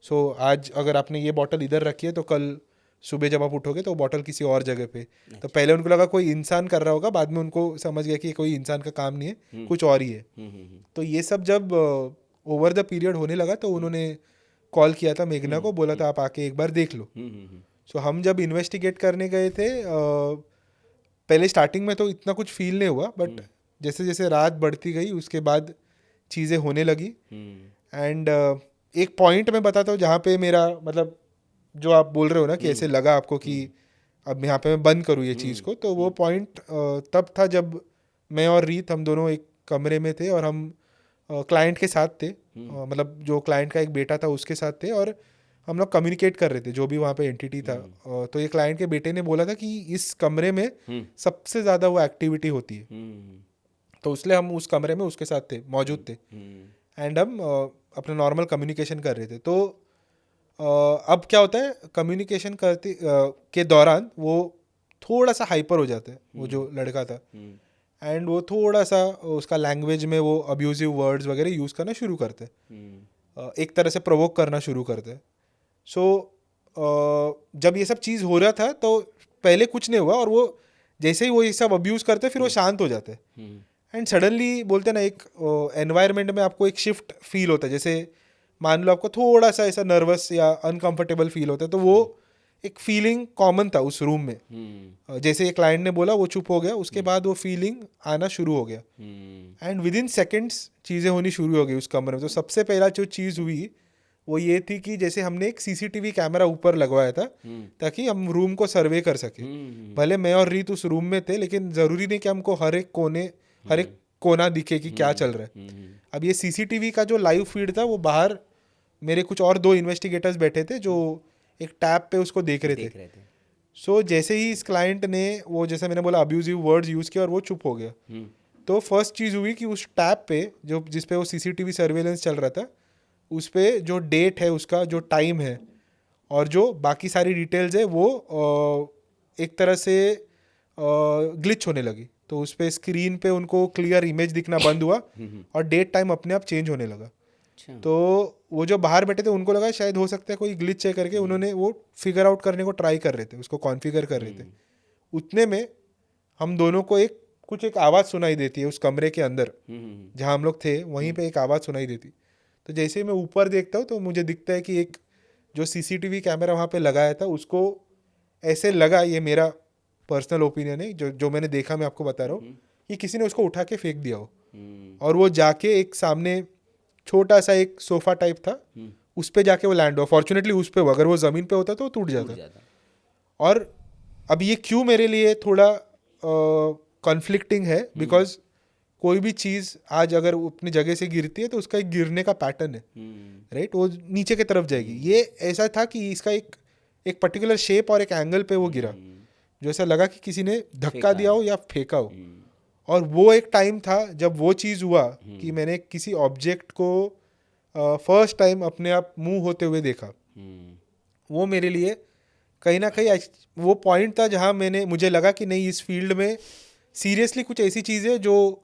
सो आज अगर आपने ये बॉटल इधर रखी है तो कल सुबह जब आप उठोगे तो बॉटल किसी और जगह पे। तो पहले उनको लगा कोई इंसान कर रहा होगा, बाद में उनको समझ गया कि कोई इंसान का काम नहीं है, कुछ और ही है। तो ये सब जब ओवर द पीरियड होने लगा तो उन्होंने कॉल किया था मेघना को, बोला था आप आके एक बार देख लो। सो हम जब इन्वेस्टिगेट करने गए थे, पहले स्टार्टिंग में तो इतना कुछ फील नहीं हुआ, बट जैसे जैसे रात बढ़ती गई उसके बाद चीज़ें होने लगी। एंड एक पॉइंट मैं बताता हूँ जहाँ पे मेरा मतलब जो आप बोल रहे हो ना कि ऐसे लगा आपको कि अब यहाँ पे मैं बंद करूँ ये चीज़ को, तो वो पॉइंट तब था जब मैं और रीत, हम दोनों एक कमरे में थे और हम क्लाइंट के साथ थे। मतलब जो क्लाइंट का एक बेटा था उसके साथ थे और हम लोग कम्युनिकेट कर रहे थे, जो भी वहाँ पे एंटिटी था। तो ये क्लाइंट के बेटे ने बोला था कि इस कमरे में सबसे ज़्यादा वो एक्टिविटी होती है, तो इसलिए हम उस कमरे में उसके साथ थे, मौजूद थे। एंड हम अपना नॉर्मल कम्युनिकेशन कर रहे थे। तो अब क्या होता है, कम्युनिकेशन करते के दौरान वो थोड़ा सा हाइपर हो जाता है, वो जो लड़का था। एंड वो थोड़ा सा उसका लैंग्वेज में वो अब्यूजिव वर्ड्स वगैरह यूज़ करना शुरू करते हैं, एक तरह से प्रोवोक करना शुरू करते हैं। सो जब ये सब चीज़ हो रहा था तो पहले कुछ नहीं हुआ, और वो जैसे ही वो ये सब अब्यूज़ करते फिर वो शांत हो जाते हैं। एंड सडनली बोलते ना, एक एनवायरनमेंट में आपको एक शिफ्ट फील होता है। जैसे मान लो आपको थोड़ा सा ऐसा नर्वस या अनकंफर्टेबल फील होता है, तो वो एक फीलिंग कॉमन था उस रूम में। जैसे ये क्लाइंट ने बोला, वो चुप हो गया, उसके बाद वो फीलिंग आना शुरू हो गया। एंड विद इन सेकेंड्स चीज़ें होनी शुरू हो गई उस कमरे में। तो सबसे पहला जो चीज़ हुई वो ये थी कि जैसे हमने एक CCTV कैमरा ऊपर लगवाया था ताकि हम रूम को सर्वे कर सके। भले मैं और रीत उस रूम में थे, लेकिन ज़रूरी नहीं कि हमको हर एक कोना दिखे कि क्या चल रहा है। अब ये CCTV का जो लाइव फीड था, वो बाहर मेरे कुछ और 2 इन्वेस्टिगेटर्स बैठे थे जो एक टैब पे उसको देख रहे थे। सो जैसे ही इस क्लाइंट ने वो, जैसे मैंने बोला, अब्यूजिव वर्ड्स यूज़ किया और वो चुप हो गया। तो फर्स्ट चीज़ हुई कि उस टैब पे जिस पे वो CCTV सर्वेलेंस चल रहा था, उस पे जो डेट है, उसका जो टाइम है, और जो बाकी सारी डिटेल्स है वो एक तरह से ग्लिच होने लगी। तो उस पर स्क्रीन पे उनको क्लियर इमेज दिखना बंद हुआ और डेट टाइम अपने आप चेंज होने लगा। अच्छा। तो वो जो बाहर बैठे थे उनको लगा शायद हो सकता है कोई ग्लिच है करके उन्होंने वो फिगर आउट करने को ट्राई कर रहे थे, उसको कॉन्फ़िगर कर रहे थे। उतने में हम दोनों को एक आवाज़ सुनाई देती है उस कमरे के अंदर जहाँ हम लोग थे, वहीं पे एक आवाज़ सुनाई देती। तो जैसे ही मैं ऊपर देखता हूँ तो मुझे दिखता है कि एक जो सीसीटीवी कैमरा वहाँ पे लगाया था उसको ऐसे लगा, ये मेरा पर्सनल ओपिनियन है, जो मैंने देखा मैं आपको बता रहा हूँ, कि किसी ने उसको उठा के फेंक दिया हो और वो जाके एक सामने छोटा सा एक सोफा टाइप था उस पे जाके वो लैंड हुआ। फॉर्चुनेटली उस पे हुआ, अगर वो ज़मीन पे होता तो वो टूट जाता। और अब ये क्यों मेरे लिए थोड़ा कॉन्फ्लिक्टिंग है, बिकॉज कोई भी चीज़ आज अगर अपनी जगह से गिरती है तो उसका एक गिरने का पैटर्न है, राइट, वो नीचे की तरफ जाएगी। ये ऐसा था कि इसका एक पर्टिकुलर शेप और एक एंगल पे वो गिरा, जो ऐसा लगा कि किसी ने धक्का दिया हो या फेंका हो। और वो एक टाइम था जब वो चीज़ हुआ कि मैंने किसी ऑब्जेक्ट को फर्स्ट टाइम अपने आप मूव होते हुए देखा। वो मेरे लिए कहीं ना कहीं वो पॉइंट था जहाँ मुझे लगा कि नहीं, इस फील्ड में सीरियसली कुछ ऐसी चीज़ है जो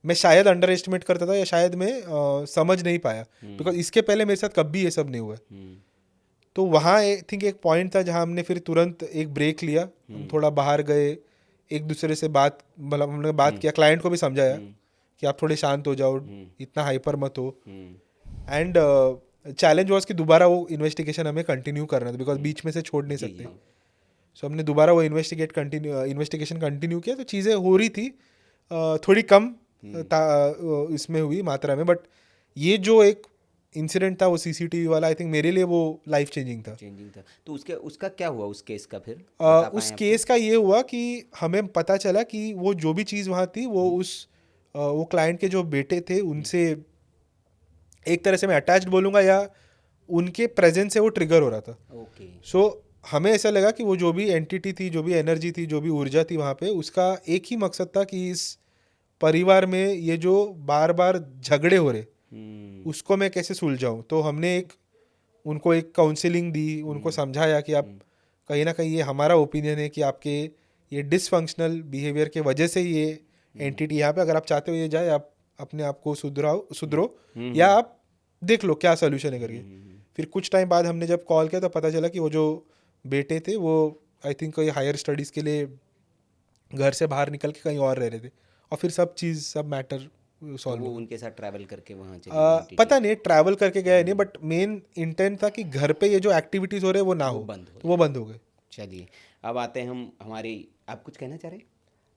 मैं शायद अंडर एस्टिमेट करता था या शायद मैं समझ नहीं पाया, बिकॉज इसके पहले मेरे साथ कभी ये सब नहीं हुआ। तो वहाँ आई थिंक एक पॉइंट था जहाँ हमने फिर तुरंत एक ब्रेक लिया, हम थोड़ा बाहर गए, एक दूसरे से मतलब हमने बात किया, क्लाइंट को भी समझाया कि आप थोड़े शांत हो जाओ, इतना हाइपर मत हो। एंड चैलेंज वॉज कि दोबारा वो इन्वेस्टिगेशन हमें कंटिन्यू करना था, बिकॉज बीच में से छोड़ नहीं सकते। सो हमने दोबारा वो इन्वेस्टिगेशन कंटिन्यू किया। तो चीज़ें हो रही थी, थोड़ी कम इसमें हुई मात्रा में, बट ये जो एक इंसिडेंट था वो सीसीटीवी वाला, आई थिंक मेरे लिए वो लाइफ चेंजिंग था। तो उसका क्या हुआ उस केस का फिर? उस केस का ये हुआ कि हमें पता चला कि वो जो भी चीज़ वहाँ थी वो वो क्लाइंट के जो बेटे थे उनसे एक तरह से मैं अटैच्ड बोलूँगा या उनके प्रेजेंस से वो ट्रिगर हो रहा था। ओके। सो हमें ऐसा लगा कि वो जो भी एंटिटी थी, जो भी एनर्जी थी, जो भी ऊर्जा थी वहाँ पे, उसका एक ही मकसद था कि इस परिवार में ये जो बार बार झगड़े हो रहे उसको मैं कैसे सुलझाऊं। तो हमने उनको एक काउंसलिंग दी, उनको समझाया कि आप कहीं ना कहीं, ये हमारा ओपिनियन है कि आपके ये डिसफंक्शनल बिहेवियर के वजह से ये एंटिटी यहाँ पे, अगर आप चाहते हो ये जाए, आप अपने आप को सुधरो या आप देख लो क्या सोल्यूशन है करके। फिर कुछ टाइम बाद हमने जब कॉल किया तो पता चला कि वो जो बेटे थे वो आई थिंक कोई हायर स्टडीज़ के लिए घर से बाहर निकल के कहीं और रह रहे थे, और फिर सब मैटर सॉल्व वो उनके साथ ट्रैवल करके वहाँ चले पता नहीं ट्रैवल करके गए नहीं, बट मेन इंटेंट था कि घर पे ये जो एक्टिविटीज़ हो रहे हैं वो ना हो, तो वो बंद हो गए। चलिए अब आते हैं हम हमारी, आप कुछ कहना चाह रहे हैं?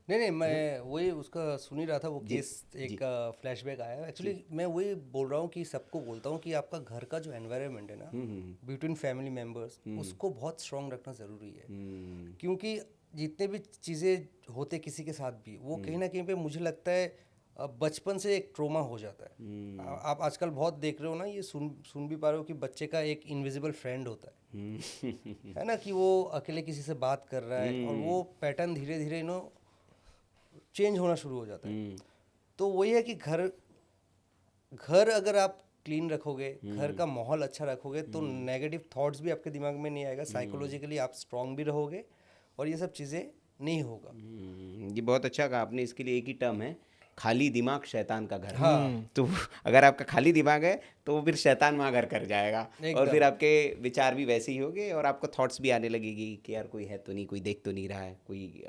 नहीं, मैं वही उसका सुन ही रहा था, वो केस एक फ्लैशबैक आया। एक्चुअली मैं वही बोल रहा हूँ कि सबको बोलता हूँ कि आपका घर का जो एनवायरनमेंट है ना, बिटवीन फैमिली मेम्बर्स, उसको बहुत स्ट्रांग रखना ज़रूरी है। क्योंकि जितने भी चीज़ें होते किसी के साथ भी, वो कहीं ना कहीं पे मुझे लगता है बचपन से एक ट्रोमा हो जाता है। आप आजकल बहुत देख रहे हो ना, ये सुन भी पा रहे हो कि बच्चे का एक इनविजिबल फ्रेंड होता है ना, कि वो अकेले किसी से बात कर रहा है और वो पैटर्न धीरे धीरे चेंज होना शुरू हो जाता है। तो वही है कि घर अगर आप क्लीन रखोगे, घर का माहौल अच्छा रखोगे, तो नेगेटिव थॉट्स भी आपके दिमाग में नहीं आएगा, साइकोलॉजिकली आप स्ट्रांग भी रहोगे और ये सब चीज़ें नहीं होगा। ये बहुत अच्छा कहा आपने। इसके लिए एक ही टर्म है, खाली दिमाग शैतान का घर। हाँ। तो अगर आपका खाली दिमाग है तो फिर शैतान वहाँ घर कर जाएगा, और फिर आपके विचार भी वैसे ही होंगे और आपको थॉट्स भी आने लगेगी कि यार कोई है तो नहीं, कोई देख तो नहीं रहा है, कोई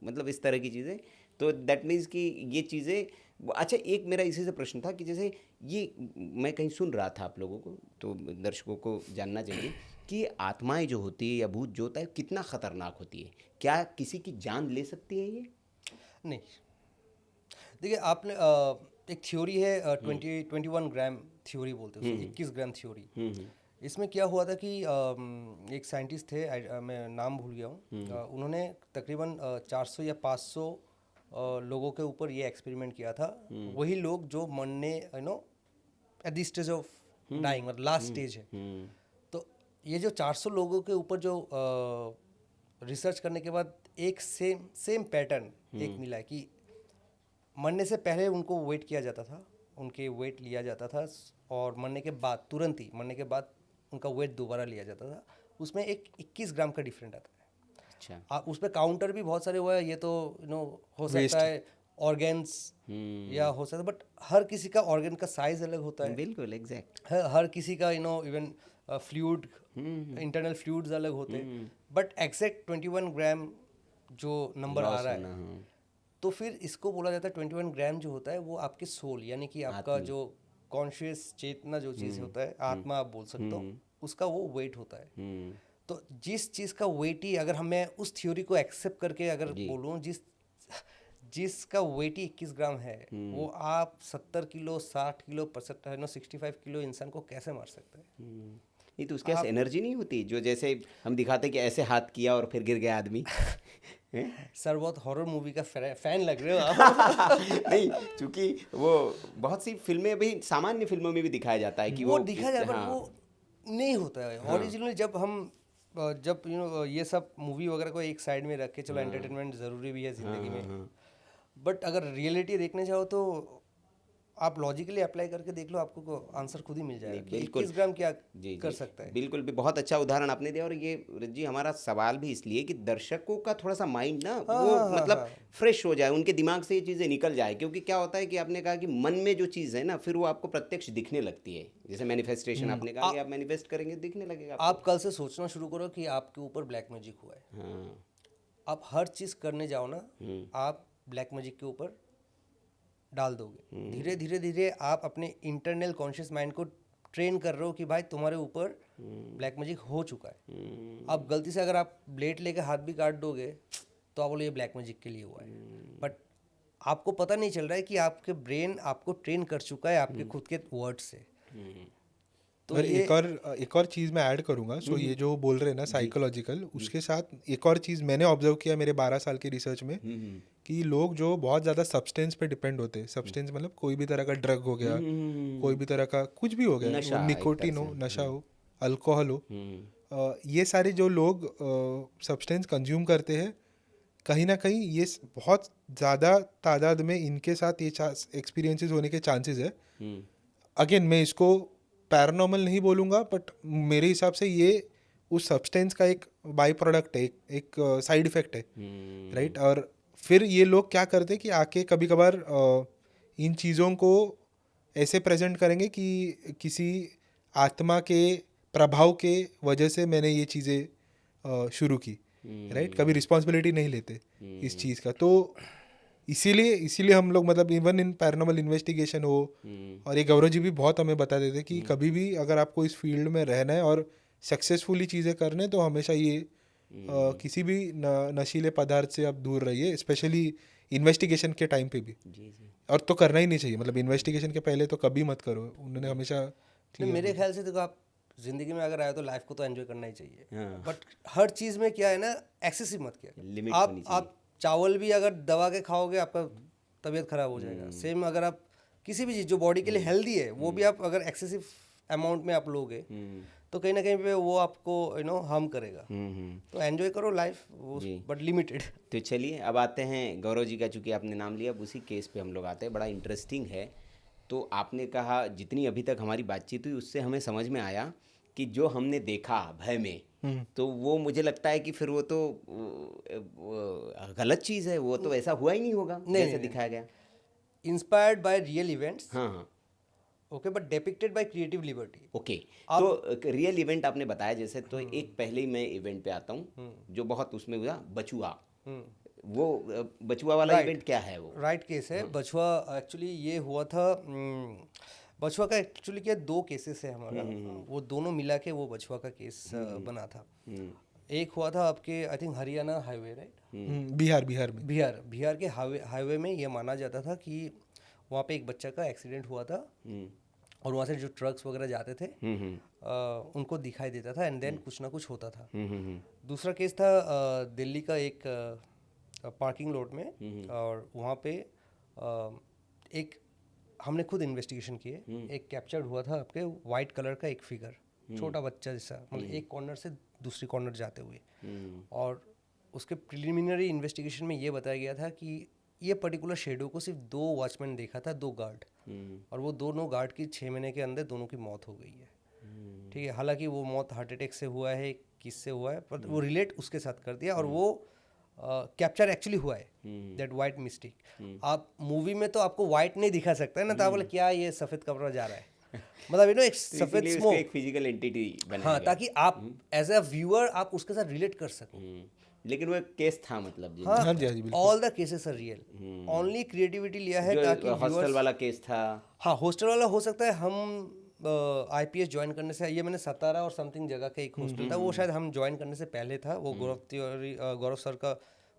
मतलब इस तरह की चीज़ें। तो दैट मीन्स कि ये चीज़ें। अच्छा, एक मेरा इसी से प्रश्न था कि जैसे ये मैं कहीं सुन रहा था आप लोगों को, तो दर्शकों को जानना चाहिए कि आत्माएं जो होती है या भूत जो होता है कितना ख़तरनाक होती है, क्या किसी की जान ले सकती है ये? नहीं, देखिए आपने एक थ्योरी है 21 ग्राम थ्योरी बोलते हैं उसको, 21 ग्राम थ्योरी। इसमें क्या हुआ था कि एक साइंटिस्ट थे, मैं नाम भूल गया हूँ, उन्होंने तकरीबन 400 या 500 लोगों के ऊपर ये एक्सपेरिमेंट किया था। वही लोग जो मरने at the stage of dying, मतलब लास्ट स्टेज है। तो ये जो 400 लोगों के ऊपर जो रिसर्च करने के बाद एक सेम पैटर्न एक मिला है कि मरने से पहले उनको वेट किया जाता था, उनके वेट लिया जाता था, और मरने के बाद तुरंत ही मरने के बाद उनका वेट दोबारा लिया जाता था। उसमें एक 21 ग्राम का डिफरेंट आता है। अच्छा। उस पर काउंटर भी बहुत सारे हुआ है, ये तो हो सकता है ऑर्गेन्स या हो सकता है, बट हर किसी का ऑर्गन का साइज अलग होता है। बिल्कुल एग्जैक्ट। हर किसी का इवन फ्लूइड, इंटरनल फ्लूइड्स अलग होते हैं, बट एग्जैक्ट 21 ग्राम जो नंबर आ रहा है, तो फिर इसको बोला जाता है 21 ग्राम जो होता है वो आपके सोल, यानी कि आपका जो कॉन्शियस चेतना जो चीज़ होता है, आत्मा आप बोल सकते हो, उसका वो वेट होता है। तो जिस चीज़ का वेट ही, अगर मैं उस थ्योरी को एक्सेप्ट करके अगर बोलूँ, जिसका वेट ही 21 ग्राम है, वो आप 70 किलो 60 किलो 65 किलो इंसान को कैसे मार सकते हैं? नहीं तो उसके पास एनर्जी नहीं होती, जो जैसे हम दिखाते कि ऐसे हाथ किया और फिर गिर गया आदमी। सर बहुत हॉरर मूवी का फैन लग रहे हो आप। नहीं, क्योंकि वो बहुत सी फिल्में भी, सामान्य फिल्मों में भी दिखाया जाता है कि वो दिखाया जाए, बट वो नहीं होता है ओरिजिनली। जब हम ये सब मूवी वगैरह को एक साइड में रख के, चलो एंटरटेनमेंट ज़रूरी भी है ज़िंदगी में, बट अगर रियलिटी देखने जाओ तो आप लॉजिकली अप्लाई करके देख लो, आपको आंसर खुद ही मिल जाएगा कि 21 ग्राम क्या कर सकता है। बिल्कुल भी बहुत अच्छा उदाहरण आपने दिया। और ये जी हमारा सवाल भी इसलिए कि दर्शकों का थोड़ा सा माइंड ना मतलब फ्रेश हो जाए, उनके दिमाग से ये चीज़ें निकल जाए। क्योंकि क्या होता है कि आपने कहा कि मन में जो चीज़ है ना, फिर वो आपको प्रत्यक्ष दिखने लगती है। जैसे मैनिफेस्टेशन आपने कहा कि आप मैनिफेस्ट करेंगे दिखने लगेगा। आप कल से सोचना शुरू करो कि आपके ऊपर ब्लैक मैजिक हुआ है। आप हर चीज़ करने जाओ ना, आप ब्लैक मैजिक के ऊपर डाल दोगे। धीरे धीरे धीरे आप अपने इंटरनल कॉन्शियस माइंड को ट्रेन कर रहे हो कि भाई तुम्हारे ऊपर ब्लैक मैजिक हो चुका है। अब गलती से अगर आप ब्लेड लेके हाथ भी काट दोगे तो आप बोलो ये ब्लैक मैजिक के लिए हुआ है, बट आपको पता नहीं चल रहा है कि आपके ब्रेन आपको ट्रेन कर चुका है आपके खुद के वर्ड से। तो एक और चीज़ मैं ऐड करूँगा। सो ये जो बोल रहे हैं ना साइकोलॉजिकल, उसके साथ एक और चीज़ मैंने ऑब्जर्व किया मेरे 12 साल की रिसर्च में, कि लोग जो बहुत ज़्यादा सब्सटेंस पे डिपेंड होते हैं, सब्सटेंस मतलब कोई भी तरह का ड्रग हो गया, कोई भी तरह का कुछ भी हो गया, निकोटीन हो, नशा हो, अल्कोहल हो, ये सारे जो लोग सब्सटेंस कंज्यूम करते हैं, कहीं ना कहीं ये बहुत ज़्यादा तादाद में इनके साथ ये एक्सपीरियंसेस होने के चांसेस है। अगेन मैं इसको पैरानॉर्मल नहीं बोलूँगा, बट मेरे हिसाब से ये उस सब्सटेंस का एक बाई प्रोडक्ट है, एक साइड इफेक्ट है, राइट। और फिर ये लोग क्या करते हैं कि आके कभी कभार इन चीज़ों को ऐसे प्रेजेंट करेंगे कि किसी आत्मा के प्रभाव के वजह से मैंने ये चीज़ें शुरू की, राइट। कभी रिस्पॉन्सिबिलिटी नहीं लेते इस चीज़ का। तो इसीलिए हम लोग मतलब इवन इन पैरानॉर्मल इन्वेस्टिगेशन हो, और ये गौरव जी भी बहुत हमें बता देते कि कभी भी अगर आपको इस फील्ड में रहना है और सक्सेसफुली चीज़ें करने, तो हमेशा ये किसी भी नशीले पदार्थ से आप दूर रहिए, स्पेशली इन्वेस्टिगेशन के टाइम पे भी। और तो करना ही नहीं चाहिए, मतलब इन्वेस्टिगेशन के पहले तो कभी मत करो, उन्होंने हमेशा। मेरे ख्याल से देखो, आप जिंदगी में अगर आए तो लाइफ को तो एंजॉय करना ही चाहिए, बट हर चीज़ में क्या है ना, एक्सेसिव मत किया। आप चावल भी अगर दबा के खाओगे आपका तबीयत खराब हो जाएगा। सेम अगर आप किसी भी चीज़ जो बॉडी के लिए हेल्दी है, वो भी आप अगर एक्सेसिव अमाउंट में आप लोगे तो कहीं ना कहीं पे वो आपको हार्म करेगा। तो एंजॉय करो लाइफ, बट लिमिटेड। तो चलिए अब आते हैं गौरव जी का, चूँकि आपने नाम लिया, अब उसी केस पे हम लोग आते हैं। बड़ा इंटरेस्टिंग है। तो आपने कहा, जितनी अभी तक हमारी बातचीत हुई उससे हमें समझ में आया कि जो हमने देखा भय में, तो वो मुझे लगता है कि फिर वो तो गलत चीज़ है, वो तो ऐसा हुआ ही नहीं होगा जैसे दिखाया गया। इंस्पायर्ड बाय रियल इवेंट्स, हाँ, okay, but depicted bye creative liberty. Okay, तो रियल इवेंट आपने बताया जैसे, तो एक पहले ही मैं इवेंट पे आता हूँ जो बहुत उसमें हुआ, बचुआ। वो बचुआ वाला इवेंट क्या है? वो राइट केस है बचुआ। एक्चुअली ये हुआ था, बचुआ का एक्चुअली क्या 2 केसेस है हमारा, वो दोनों मिला के वो बचुआ का केस बना था। एक हुआ था आपके I think Haryana highway, right, Bihar के हाईवे में ये माना जाता था कि वहाँ पे एक बच्चा का एक्सीडेंट हुआ था, और वहाँ से जो ट्रक्स वगैरह जाते थे उनको दिखाई देता था, एंड देन कुछ ना कुछ होता था। दूसरा केस था दिल्ली का एक पार्किंग लॉट में, और वहाँ पे एक हमने खुद इन्वेस्टिगेशन किए, एक कैप्चर्ड हुआ था आपके वाइट कलर का एक फिगर, छोटा बच्चा जैसा, मतलब एक कॉर्नर से दूसरी कॉर्नर जाते हुए। और उसके प्रिलिमिनरी इन्वेस्टिगेशन में ये बताया गया था कि ये पर्टिकुलर शेडो को सिर्फ 2 वॉचमैन देखा था, 2 गार्ड, और वो दोनों गार्ड की 6 महीने के अंदर दोनों की मौत हो गई है। ठीक है, हालांकि वो मौत हार्ट अटैक से हुआ है, किससे हुआ है, पर वो रिलेट उसके साथ कर दिया और वो कैप्चर एक्चुअली हुआ है, दैट वाइट मिस्टिक। आप मूवी में तो आपको वाइट नहीं दिखा सकता है ना, तो आप बोले क्या ये सफ़ेद कपड़ा जा रहा है, मतलब यू नो एक तो सफ़ेद इसीलिए उसको स्मोक। एक फिजिकल एंटिटी बनाया हाँ, गया। ताकि आप एज अ व्यूअर आप उसके साथ रिलेट कर सको। लेकिन वो एक केस था, मतलब जी, हाँ, हाँ जी, बिल्कुल। All the cases are real, only creativity लिया है ताकि जो हॉस्टल viewers- वाला केस था। हाँ, हॉस्टल वाला हो सकता है। हम आईपीएस ज्वाइन करने से, ये मैंने सतारा और समथिंग जगह का एक हॉस्टल था, वो शायद हम ज्वाइन करने से पहले था। वो गौरव सर का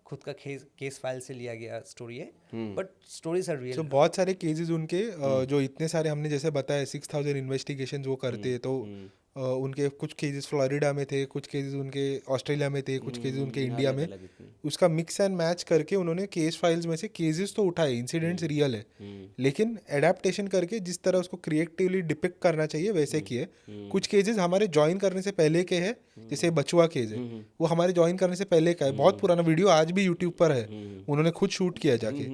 खुद का केस फाइल से लिया गया स्टोरी है, but stories are so real. बहुत सारे केसेस उनके जो इतने सारे हमने जैसे बताया 6000 इन्वेस्टिगेशन वो करते हैं, तो उनके कुछ केसेस फ्लोरिडा में थे, कुछ केसेस उनके ऑस्ट्रेलिया में थे, कुछ केसेस उनके इंडिया में। अलग-अलग इतने। उसका मिक्स एंड मैच करके उन्होंने केस फाइल्स में से केसेस तो उठाए, इंसिडेंट्स रियल है, लेकिन एडेप्टेशन करके जिस तरह उसको क्रिएटिवली डिपिक्ट करना चाहिए वैसे किए। कुछ केसेस हमारे ज्वाइन करने से पहले के हैं, जैसे बचुआ केस है, वो हमारे ज्वाइन करने से पहले का है, बहुत पुराना वीडियो आज भी यूट्यूब पर है, उन्होंने खुद शूट किया जाके,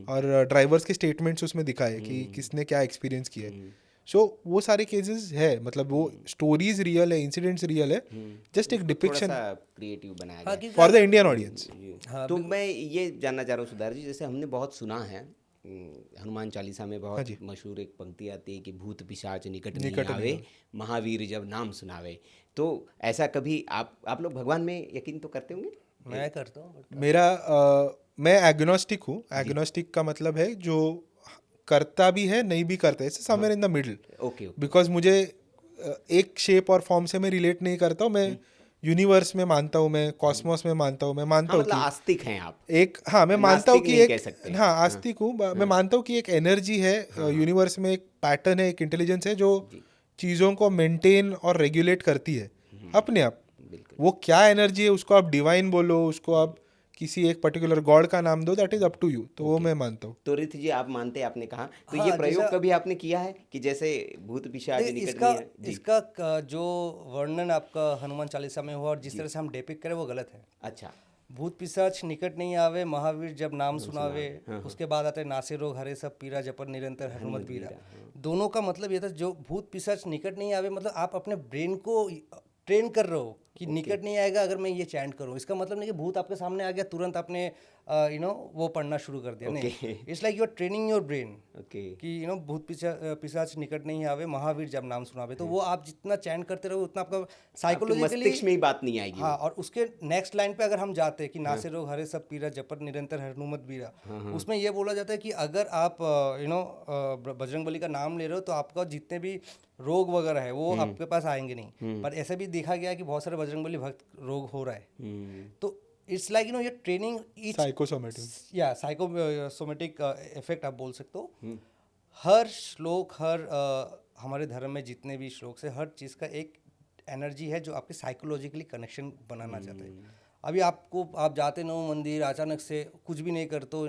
और ड्राइवर्स के स्टेटमेंट्स उसमें दिखाए कि किसने क्या एक्सपीरियंस किया है। सो वो सारे केसेस है, मतलब वो स्टोरीज रियल है, इंसिडेंट्स रियल है, जस्ट एक डिपिक्शन क्रिएटिव बनाया हाँ, गया। For the Indian audience. हाँ, तो मैं ये जानना चाह रहा हूँ सुधार जी, जैसे हमने बहुत सुना है, हनुमान चालीसा में बहुत मशहूर एक पंक्ति आती है कि भूत पिशाच निकट नहीं आवे, महावीर जब नाम सुनावे। तो ऐसा कभी आप लोग भगवान में यकीन तो करते होंगे? मैं करता हूँ। मैं एग्नोस्टिक हूँ। एग्नोस्टिक का मतलब है जो करता भी है नहीं भी करता है, it's somewhere in the middle. Okay. Because मुझे एक शेप और फॉर्म से मैं रिलेट नहीं करता हूँ, मैं यूनिवर्स में मानता हूँ, मैं कॉस्मोस में मानता हूँ, मैं मानता हाँ, हूँ मतलब कि आस्तिक हैं आप? एक, हाँ मैं मानता हूँ नास्तिक कि नहीं एक, कह सकते। हाँ आस्तिक हूँ, मैं मानता हूँ कि एक एनर्जी है यूनिवर्स में, एक पैटर्न है, एक इंटेलिजेंस है जो चीज़ों को मेंटेन और रेगुलेट करती है अपने आप। वो क्या एनर्जी है, उसको आप डिवाइन बोलो, उसको आप किसी एक पर्टिकुलर गॉड का नाम दो, that is up to you. तो वो मैं मानता हूँ। तो रित जी आप मानते हैं, आपने कहा, तो हाँ, ये प्रयोग जैसा- कभी आपने किया है कि जैसे भूत पिशाच देखिए, निकट इसका नहीं है? जी। इसका जो वर्णन आपका हनुमान चालीसा में हुआ और जिस तरह से हम डेपिक करें वो गलत है। अच्छा। भूत पिशाच निकट नहीं आवे, महावीर जब नाम सुनावे, उसके बाद आते नासे रोग हरे सब पीरा, जपन निरंतर हनुमत बीरा। दोनों का मतलब ये था, जो भूत पिशाच निकट नहीं आवे मतलब आप अपने ब्रेन को ट्रेन कर रहे हो कि निकट नहीं आएगा अगर मैं ये चैंट करूँ। इसका मतलब नहीं कि भूत आपके सामने आ गया तुरंत आपने वो पढ़ना शुरू कर दिया। नहीं, it's like you are training your brain कि भूत पिशाच निकट नहीं आवे, महावीर जब नाम सुनावे। तो वो आप जितना चैंट करते रहो उतना आपका साइकोलॉजिकली मस्तिष्क में ही बात नहीं आएगी। हाँ, और उसके नेक्स्ट लाइन पे अगर हम जाते हैं कि नासे रोग हरे सब पीरा, जपत निरंतर हनुमत बीरा, उसमें ये बोला जाता है कि अगर आप बजरंगबली का नाम ले रहे हो तो आपका जितने भी रोग वगैरह है वो आपके पास आएंगे नहीं। पर ऐसा भी देखा गया कि बहुत सारे बजरंगबली भक्त रोग हो रहा है। तो इट्स लाइक ये ट्रेनिंग ईच साइकोसोमेटिक या साइकोसोमेटिक इफेक्ट आप बोल सकते हो। हर श्लोक, हर हमारे धर्म में जितने भी श्लोक से हर चीज़ का एक एनर्जी है जो आपके साइकोलॉजिकली कनेक्शन बनाना चाहते हैं। अभी आप जाते नो मंदिर, अचानक से कुछ भी नहीं करते हो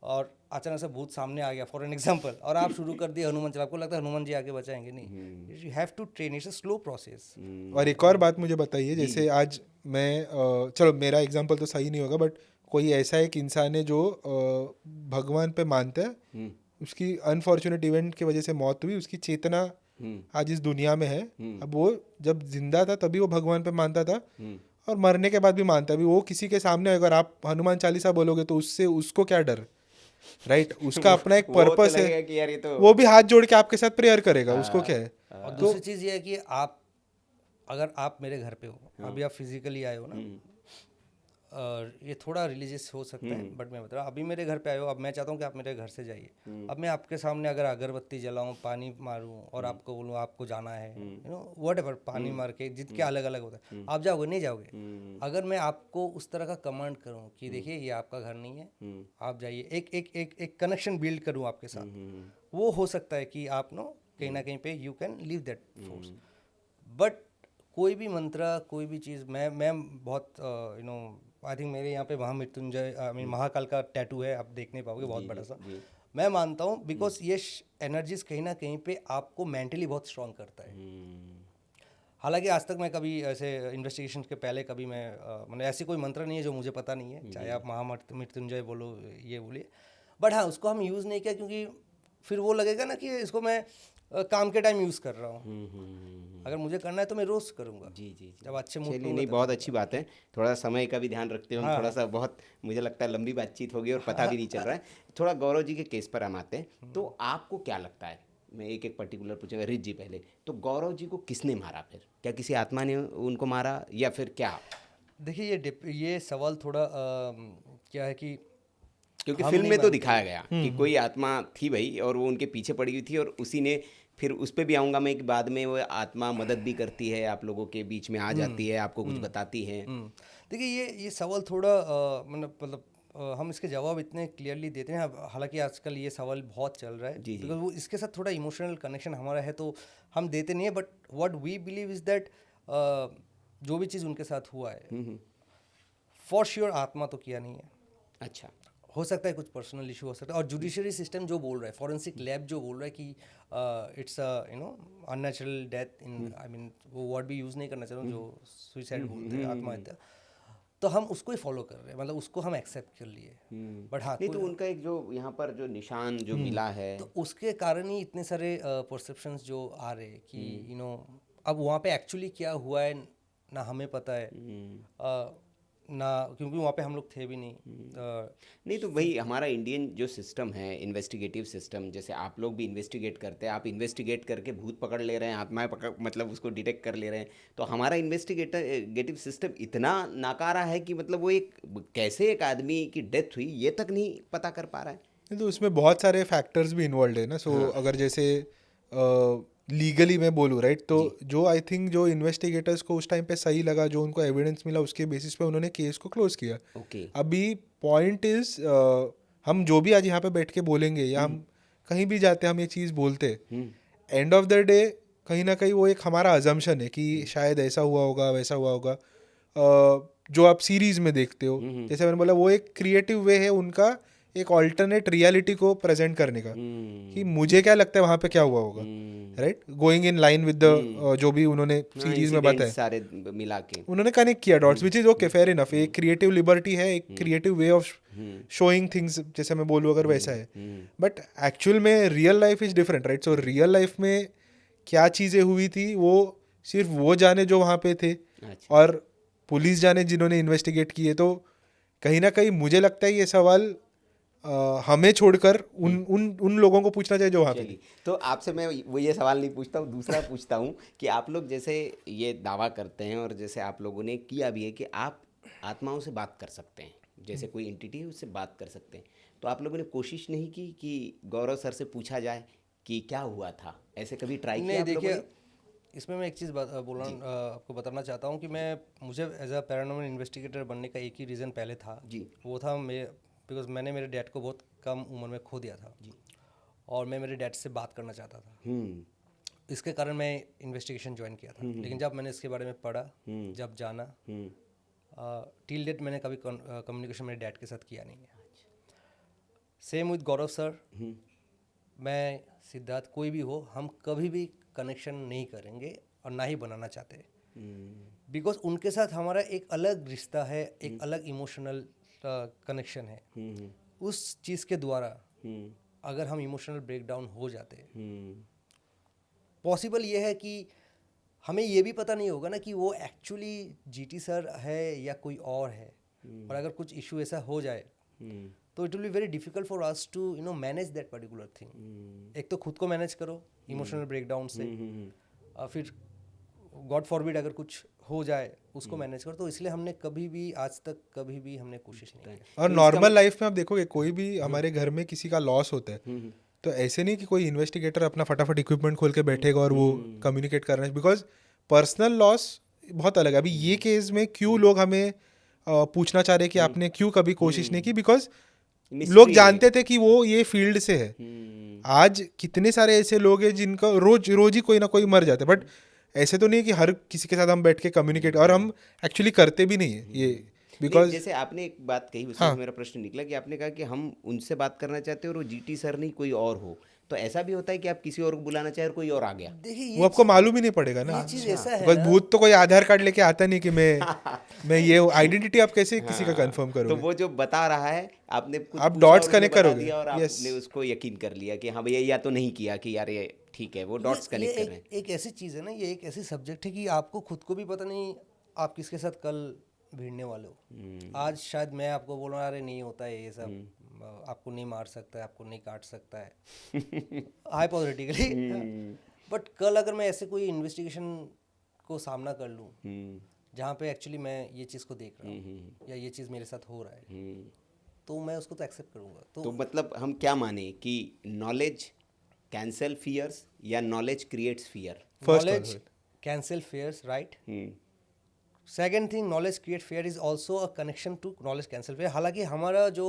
और अचानक से भूत सामने आ गया फॉर एन एग्जांपल, और आप शुरू कर दिए हनुमान चालीसा, आपको लगता है हनुमान जी आगे बचाएंगे? नहीं, you have to train, it's a slow process. और एक और बात मुझे बताइए, जैसे आज मैं चलो मेरा एग्जांपल तो सही नहीं होगा, बट कोई ऐसा एक इंसान है जो भगवान पे मानता है, उसकी अनफॉर्चुनेट इवेंट की वजह से मौत हुई, उसकी चेतना आज इस दुनिया में है। अब वो जब जिंदा था तभी वो भगवान पे मानता था और मरने के बाद भी मानता है। अभी वो किसी के सामने अगर आप हनुमान चालीसा बोलोगे तो उससे उसको क्या डर, राइट? उसका अपना एक पर्पस है कि यार ये तो वो भी हाथ जोड़ के आपके साथ प्रेयर करेगा, उसको क्या है। और दूसरी चीज़ ये है कि अगर आप मेरे घर पे हो, अभी आप फिजिकली आए हो ना, ये थोड़ा रिलीजियस हो सकता है, बट मैं बता रहा हूँ अभी मेरे घर पे आए हो, अब मैं चाहता हूँ कि आप मेरे घर से जाइए। अब मैं आपके सामने अगर अगरबत्ती जलाऊं, पानी मारूं और आपको बोलूँ आपको जाना है, व्हाटएवर, पानी मार के जिनके अलग अलग होता है, आप जाओगे? नहीं जाओगे। अगर मैं आपको उस तरह का कमांड करूँ कि देखिए ये आपका घर नहीं है, आप जाइए, एक एक एक एक कनेक्शन बिल्ड करूँ आपके साथ, वो हो सकता है कि आप कहीं ना कहीं पे you can leave that force. But कोई भी मंत्र, कोई भी चीज़, मैं बहुत आई थिंक मेरे यहाँ पे महामृत्युंजय महाकाल का टैटू है, आप देख नहीं पाओगे, बहुत बड़ा सा। मैं मानता हूँ बिकॉज ये एनर्जीज कहीं ना कहीं पे आपको मेंटली बहुत स्ट्रांग करता है। हालांकि आज तक मैं कभी ऐसे इन्वेस्टिगेशन के पहले कभी मैंने ऐसी कोई मंत्र नहीं है जो मुझे पता नहीं है, चाहे आप महामृत्युंजय बोलो, ये बोलिए, बट हाँ उसको हम यूज़ नहीं किया क्योंकि फिर वो लगेगा ना कि इसको मैं काम के टाइम यूज़ कर रहा हूँ। अगर मुझे करना है तो मैं रोज़ करूँगा। जी जी जी। जब अच्छे मूड चलिए, नहीं, बहुत अच्छी बात है। थोड़ा समय का भी ध्यान रखते हो हम। थोड़ा सा बहुत मुझे लगता है लंबी बातचीत होगी और पता भी नहीं चल रहा है। थोड़ा गौरव जी के केस पर हम आते हैं। तो आपको क्या लगता है, मैं एक एक पर्टिकुलर पूछूंगा, रिच जी पहले, तो गौरव जी को किसने मारा? फिर क्या किसी आत्मा ने उनको मारा या फिर क्या? देखिए ये सवाल थोड़ा क्या है कि क्योंकि हम फिल्म नहीं में तो मानते। दिखाया गया कि कोई आत्मा थी भाई और वो उनके पीछे पड़ी हुई थी और उसी ने, फिर उस पर भी आऊँगा मैं कि बाद में वो आत्मा मदद भी करती है, आप लोगों के बीच में आ जाती है, आपको कुछ बताती है। देखिए ये सवाल थोड़ा मतलब हम इसके जवाब इतने क्लियरली देते हैं। हालांकि आजकल ये सवाल बहुत चल रहा है जी, जी। बिकॉज वो इसके साथ थोड़ा इमोशनल कनेक्शन हमारा है तो हम देते नहीं है। But what we believe is that जो भी चीज़ उनके साथ हुआ है फॉर श्योर आत्मा तो किया नहीं है। अच्छा। हो सकता है कुछ पर्सनल इशू हो सकता है। और जुडिशरी सिस्टम जो बोल रहा है, फॉरेंसिक लैब जो बोल रहा है कि it's unnatural death in, I mean वो वर्ड भी यूज़ नहीं करना चाह रहा हूँ जो सुइसाइड बोलते हैं, आत्महत्या, तो हम उसको ही फॉलो कर रहे हैं, मतलब उसको हम एक्सेप्ट कर लिए। बट हाँ, नहीं तो उनका एक जो यहाँ पर जो निशान जो मिला है, तो उसके कारण ही इतने सारे परसेप्शंस जो आ रहे हैं कि अब वहाँ पे एक्चुअली क्या हुआ है ना हमें पता है, ना, क्योंकि वहाँ पे हम लोग थे भी नहीं। नहीं तो भाई हमारा इंडियन जो सिस्टम है, इन्वेस्टिगेटिव सिस्टम, जैसे आप लोग भी इन्वेस्टिगेट करते हैं, आप इन्वेस्टिगेट करके भूत पकड़ ले रहे हैं, आत्माएं पकड़, मतलब उसको डिटेक्ट कर ले रहे हैं, तो हमारा इन्वेस्टिगेटिव सिस्टम इतना नाकारा है कि मतलब वो एक कैसे एक आदमी की डेथ हुई ये तक नहीं पता कर पा रहा है। नहीं तो उसमें बहुत सारे फैक्टर्स भी इन्वॉल्व है ना। सो अगर जैसे लीगली मैं बोलूँ राइट, तो जो आई थिंक जो इन्वेस्टिगेटर्स को उस टाइम पे सही लगा, जो उनको एविडेंस मिला, उसके बेसिस पे उन्होंने केस को क्लोज किया। ओके। अभी पॉइंट इज हम जो भी आज यहाँ पे बैठ के बोलेंगे या हम कहीं भी जाते हम ये चीज़ बोलते, एंड ऑफ द डे कहीं ना कहीं वो एक हमारा अजम्पशन है कि शायद ऐसा हुआ होगा वैसा हुआ होगा। जो आप सीरीज में देखते हो, जैसे मैंने बोला, वो एक क्रिएटिव वे है उनका एक ऑल्टरनेट रियलिटी को प्रेजेंट करने का, कि मुझे क्या लगता है वहाँ पे क्या हुआ होगा, right, going in line with the जो भी उन्होंने सीरीज में बताया, सारे मिला के उन्होंने कनेक्ट किया dots, which is okay, fair enough. एक क्रिएटिव लिबर्टी है, एक creative way of showing things, जैसे मैं बोलूँ अगर वैसा है। बट एक्चुअल में real life is different, right. So real life में क्या चीज़ें हुई थी वो सिर्फ वो जाने जो वहाँ पे थे, और पुलिस जाने जिन्होंने इन्वेस्टिगेट किए। तो कहीं ना कहीं मुझे लगता है ये सवाल हमें छोड़कर उन लोगों को पूछना चाहिए जो वहाँ पे। तो आपसे मैं वो ये सवाल नहीं पूछता हूँ, दूसरा पूछता हूँ कि आप लोग जैसे ये दावा करते हैं और जैसे आप लोगों ने किया भी है कि आप आत्माओं से बात कर सकते हैं, जैसे कोई एंटिटी है उससे बात कर सकते हैं, तो आप लोगों ने कोशिश नहीं की कि गौरव सर से पूछा जाए कि क्या हुआ था? ऐसे कभी ट्राई किया आप लोगों ने? इसमें मैं एक चीज़ आपको बताना चाहता हूँ कि मुझे एज अ पैरानॉर्मल इन्वेस्टिगेटर बनने का एक ही रीज़न पहले था जी, वो था बिकॉज मैंने मेरे डैड को बहुत कम उम्र में खो दिया था जी, और मैं मेरे डैड से बात करना चाहता था। इसके कारण मैं इन्वेस्टिगेशन ज्वाइन किया था। लेकिन जब मैंने इसके बारे में पढ़ा, जब जाना, टिल डेट मैंने कभी कम्युनिकेशन मेरे डैड के साथ किया नहीं है। सेम विद गौरव सर, मैं, सिद्धार्थ, कोई भी हो, हम कभी भी कनेक्शन नहीं करेंगे और ना ही बनाना चाहते, बिकॉज उनके साथ हमारा एक अलग रिश्ता है, एक अलग इमोशनल कनेक्शन है। उस चीज़ के द्वारा अगर हम इमोशनल ब्रेकडाउन हो जाते, पॉसिबल ये है कि हमें ये भी पता नहीं होगा ना कि वो एक्चुअली जीटी सर है या कोई और है। और अगर कुछ इशू ऐसा हो जाए तो it will be very difficult for us to manage that particular thing. एक तो खुद को मैनेज करो इमोशनल ब्रेकडाउन से, फिर गॉड फॉरबिड अगर कुछ हो जाए उसको मैनेज करो। तो इसलिए हमने कभी भी आज तक कभी भी हमने कोशिश नहीं की। और नॉर्मल लाइफ में आप देखोगे कोई भी हमारे घर में किसी का लॉस होता है तो ऐसे नहीं कि कोई इन्वेस्टिगेटर अपना फटाफट इक्विपमेंट खोल के बैठेगा और वो कम्युनिकेट कर रहे हैं, बिकॉज पर्सनल लॉस बहुत अलग है। अभी ये केस में क्यों लोग हमें पूछना चाह रहे हैं कि आपने क्यों कभी कोशिश नहीं की, बिकॉज लोग जानते थे कि वो ये फील्ड से है। आज कितने सारे ऐसे लोग हैं जिनका रोज ही कोई ना कोई मर जाता है, बट ऐसे तो नहीं है कि हर किसी के साथ हम बैठ के कम्युनिकेट, और हम एक्चुअली करते भी नहीं है ये, बिकॉज जैसे आपने एक बात कही उसमें मेरा प्रश्न निकला कि आपने कहा कि हम उनसे बात करना चाहते हैं और वो जीटी सर नहीं कोई और हो, तो ऐसा भी होता है कि आप किसी और को बुलाना चाहे और कोई और आ गया। देखिए वो आपको मालूम ही नहीं पड़ेगा ना। ये चीज़ ऐसा है बिकॉज ना, भूत तो कोई आधार कार्ड लेके आता नहीं कि मैं ये आइडेंटिटी आप कैसे किसी का कंफर्म तो करोगे। वो जो बता रहा है आपने कुछ आप पूछा dots और उसने connect बता करोगे। दिया और Yes. आपने उसको यकीन कर लिया कि हाँ भैया या तो नहीं किया कि यार ये ठीक है, वो डॉट्स ये कनेक्ट कर रहे हैं। एक ऐसी चीज़ है ना, ये एक ऐसी सब्जेक्ट है कि आपको खुद को भी पता नहीं आप किसके साथ कल भिड़ने वाले हो। आज शायद मैं आपको बोल रहा हूँ अरे नहीं होता है ये सब, आपको नहीं मार सकता है, आपको नहीं काट सकता है हाइपोथेटिकली, बट कल अगर मैं ऐसे कोई इन्वेस्टिगेशन को सामना कर लूँ जहाँ पे एक्चुअली मैं ये चीज़ को देख रहा हूँ या ये चीज़ मेरे साथ हो रहा है, तो मैं उसको तो एक्सेप्ट करूँगा। तो मतलब हम क्या माने कि नॉलेज कैंसल फियर्स या knowledge creates fear? First knowledge one. Cancel fears, right. Second thing, knowledge create fear is also a connection to knowledge cancel fear. हालांकि हमारा जो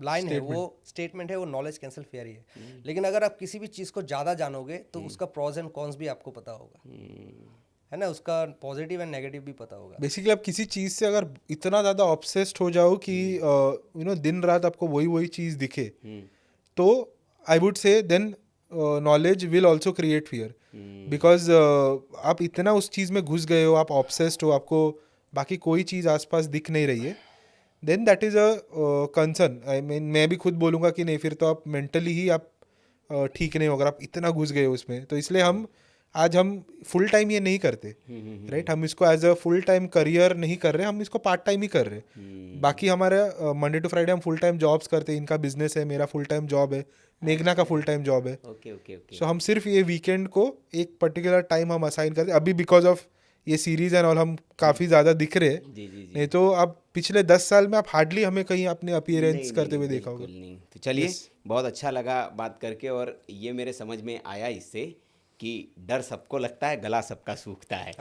लाइन है, वो स्टेटमेंट है, वो नॉलेज कैंसिल फेयर ही है। लेकिन अगर आप किसी भी चीज़ को ज़्यादा जानोगे तो उसका प्रोज एंड कॉन्स भी आपको पता होगा, है ना, उसका पॉजिटिव एंड नेगेटिव भी पता होगा। बेसिकली आप किसी चीज़ से अगर इतना ज़्यादा ऑब्सेस्ड हो जाओ कि दिन रात आपको वही चीज़ दिखे, तो I would say then knowledge will also create fear. Because आप इतना उस चीज़ में घुस गए हो, आप ऑब्सेस्ड हो, आपको बाकी कोई चीज़ आसपास दिख नहीं रही है, then that is a concern. I mean मैं भी खुद बोलूँगा कि नहीं, फिर तो आप मेंटली ही आप ठीक नहीं हो अगर आप इतना घुस गए हो उसमें। तो इसलिए हम फुल टाइम ये नहीं करते, राइट। हम इसको as a full time career नहीं कर रहे, हम इसको पार्ट टाइम ही कर रहे। बाकी हमारा मंडे टू फ्राइडे हम फुल टाइम जॉब्स करते हैं। इनका बिजनेस है, मेरा फुल टाइम जॉब है, मेघना का फुल टाइम जॉब है। Okay okay okay. सो हम सिर्फ ये वीकेंड को एक पर्टिकुलर टाइम हम असाइन करते हैं। अभी बिकॉज ऑफ ये सीरीज एंड ऑल हम काफ़ी ज़्यादा दिख रहे हैं। जी जी जी। नहीं तो अब पिछले 10 साल में आप हार्डली हमें कहीं अपने अपीयरेंस नहीं, करते हुए नहीं, देखा होगा। बिल्कुल नहीं। तो चलिए, बहुत अच्छा लगा बात करके, और ये मेरे समझ में आया इससे कि डर सबको लगता है, गला सबका सूखता है।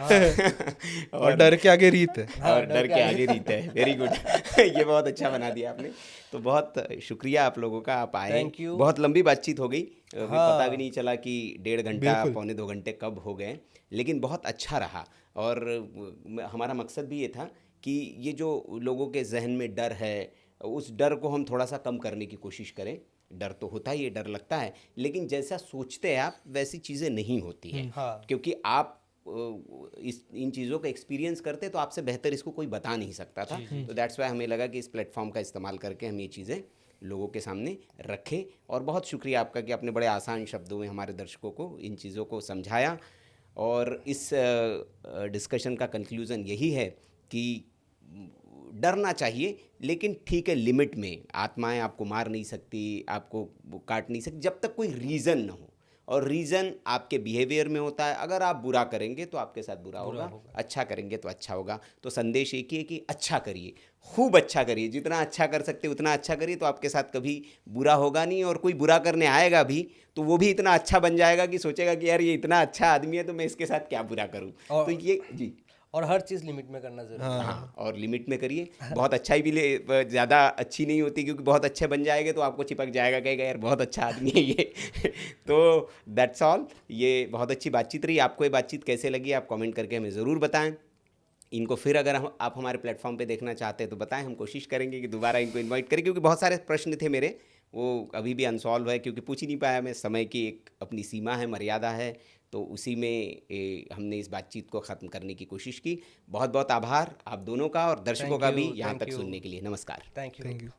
और डर के आगे रीत है। और डर के आगे रीत है। Very good. ये बहुत अच्छा बना दिया आपने। तो बहुत शुक्रिया आप लोगों का, आप आए। Thank you. बहुत लंबी बातचीत हो गई, पता भी नहीं चला कि 1.5 घंटा पौने 2 घंटे कब हो गए, लेकिन बहुत अच्छा रहा। और हमारा मकसद भी ये था कि ये जो लोगों के जहन में डर है, उस डर को हम थोड़ा सा कम करने की कोशिश करें। डर तो होता ही है, डर लगता है, लेकिन जैसा सोचते हैं आप वैसी चीज़ें नहीं होती हैं। हाँ। क्योंकि आप इन चीज़ों का एक्सपीरियंस करते तो आपसे बेहतर इसको कोई बता नहीं सकता था। तो दैट्स वाई हमें लगा कि इस प्लेटफॉर्म का इस्तेमाल करके हम ये चीज़ें लोगों के सामने रखें। और बहुत शुक्रिया आपका कि आपने बड़े आसान शब्दों में हमारे दर्शकों को इन चीज़ों को समझाया। और इस डिस्कशन का कंक्लूज़न यही है कि डरना चाहिए, लेकिन ठीक है, लिमिट में। आत्माएं आपको मार नहीं सकती, आपको काट नहीं सकती, जब तक कोई रीज़न ना हो। और रीज़न आपके बिहेवियर में होता है। अगर आप बुरा करेंगे तो आपके साथ बुरा होगा, अच्छा करेंगे तो अच्छा होगा। तो संदेश एक ही है कि अच्छा करिए, खूब अच्छा करिए, जितना अच्छा कर सकते उतना अच्छा करिए, तो आपके साथ कभी बुरा होगा नहीं। और कोई बुरा करने आएगा भी तो वो भी इतना अच्छा बन जाएगा कि सोचेगा कि यार ये इतना अच्छा आदमी है तो मैं इसके साथ क्या बुरा करूँ। तो ये जी, और हर चीज़ लिमिट में करना जरूरी है। हाँ, और लिमिट में करिए। बहुत अच्छाई भी ज़्यादा अच्छी नहीं होती, क्योंकि बहुत अच्छे बन जाएंगे तो आपको चिपक जाएगा, कहेगा यार बहुत अच्छा आदमी है ये। तो दैट्स ऑल। ये बहुत अच्छी बातचीत रही। आपको ये बातचीत कैसे लगी आप कमेंट करके हमें ज़रूर बताएं। इनको फिर अगर आप हमारे प्लेटफॉर्म पे देखना चाहते हैं तो बताएं, हम कोशिश करेंगे कि दोबारा इनको इनवाइट करें, क्योंकि बहुत सारे प्रश्न थे मेरे, वो अभी भी अनसॉल्व है, क्योंकि पूछ ही नहीं पाया मैं। समय की एक अपनी सीमा है, मर्यादा है, तो उसी में हमने इस बातचीत को ख़त्म करने की कोशिश की। बहुत बहुत आभार आप दोनों का और दर्शकों का भी यहाँ तक सुनने के लिए। नमस्कार। Thank you.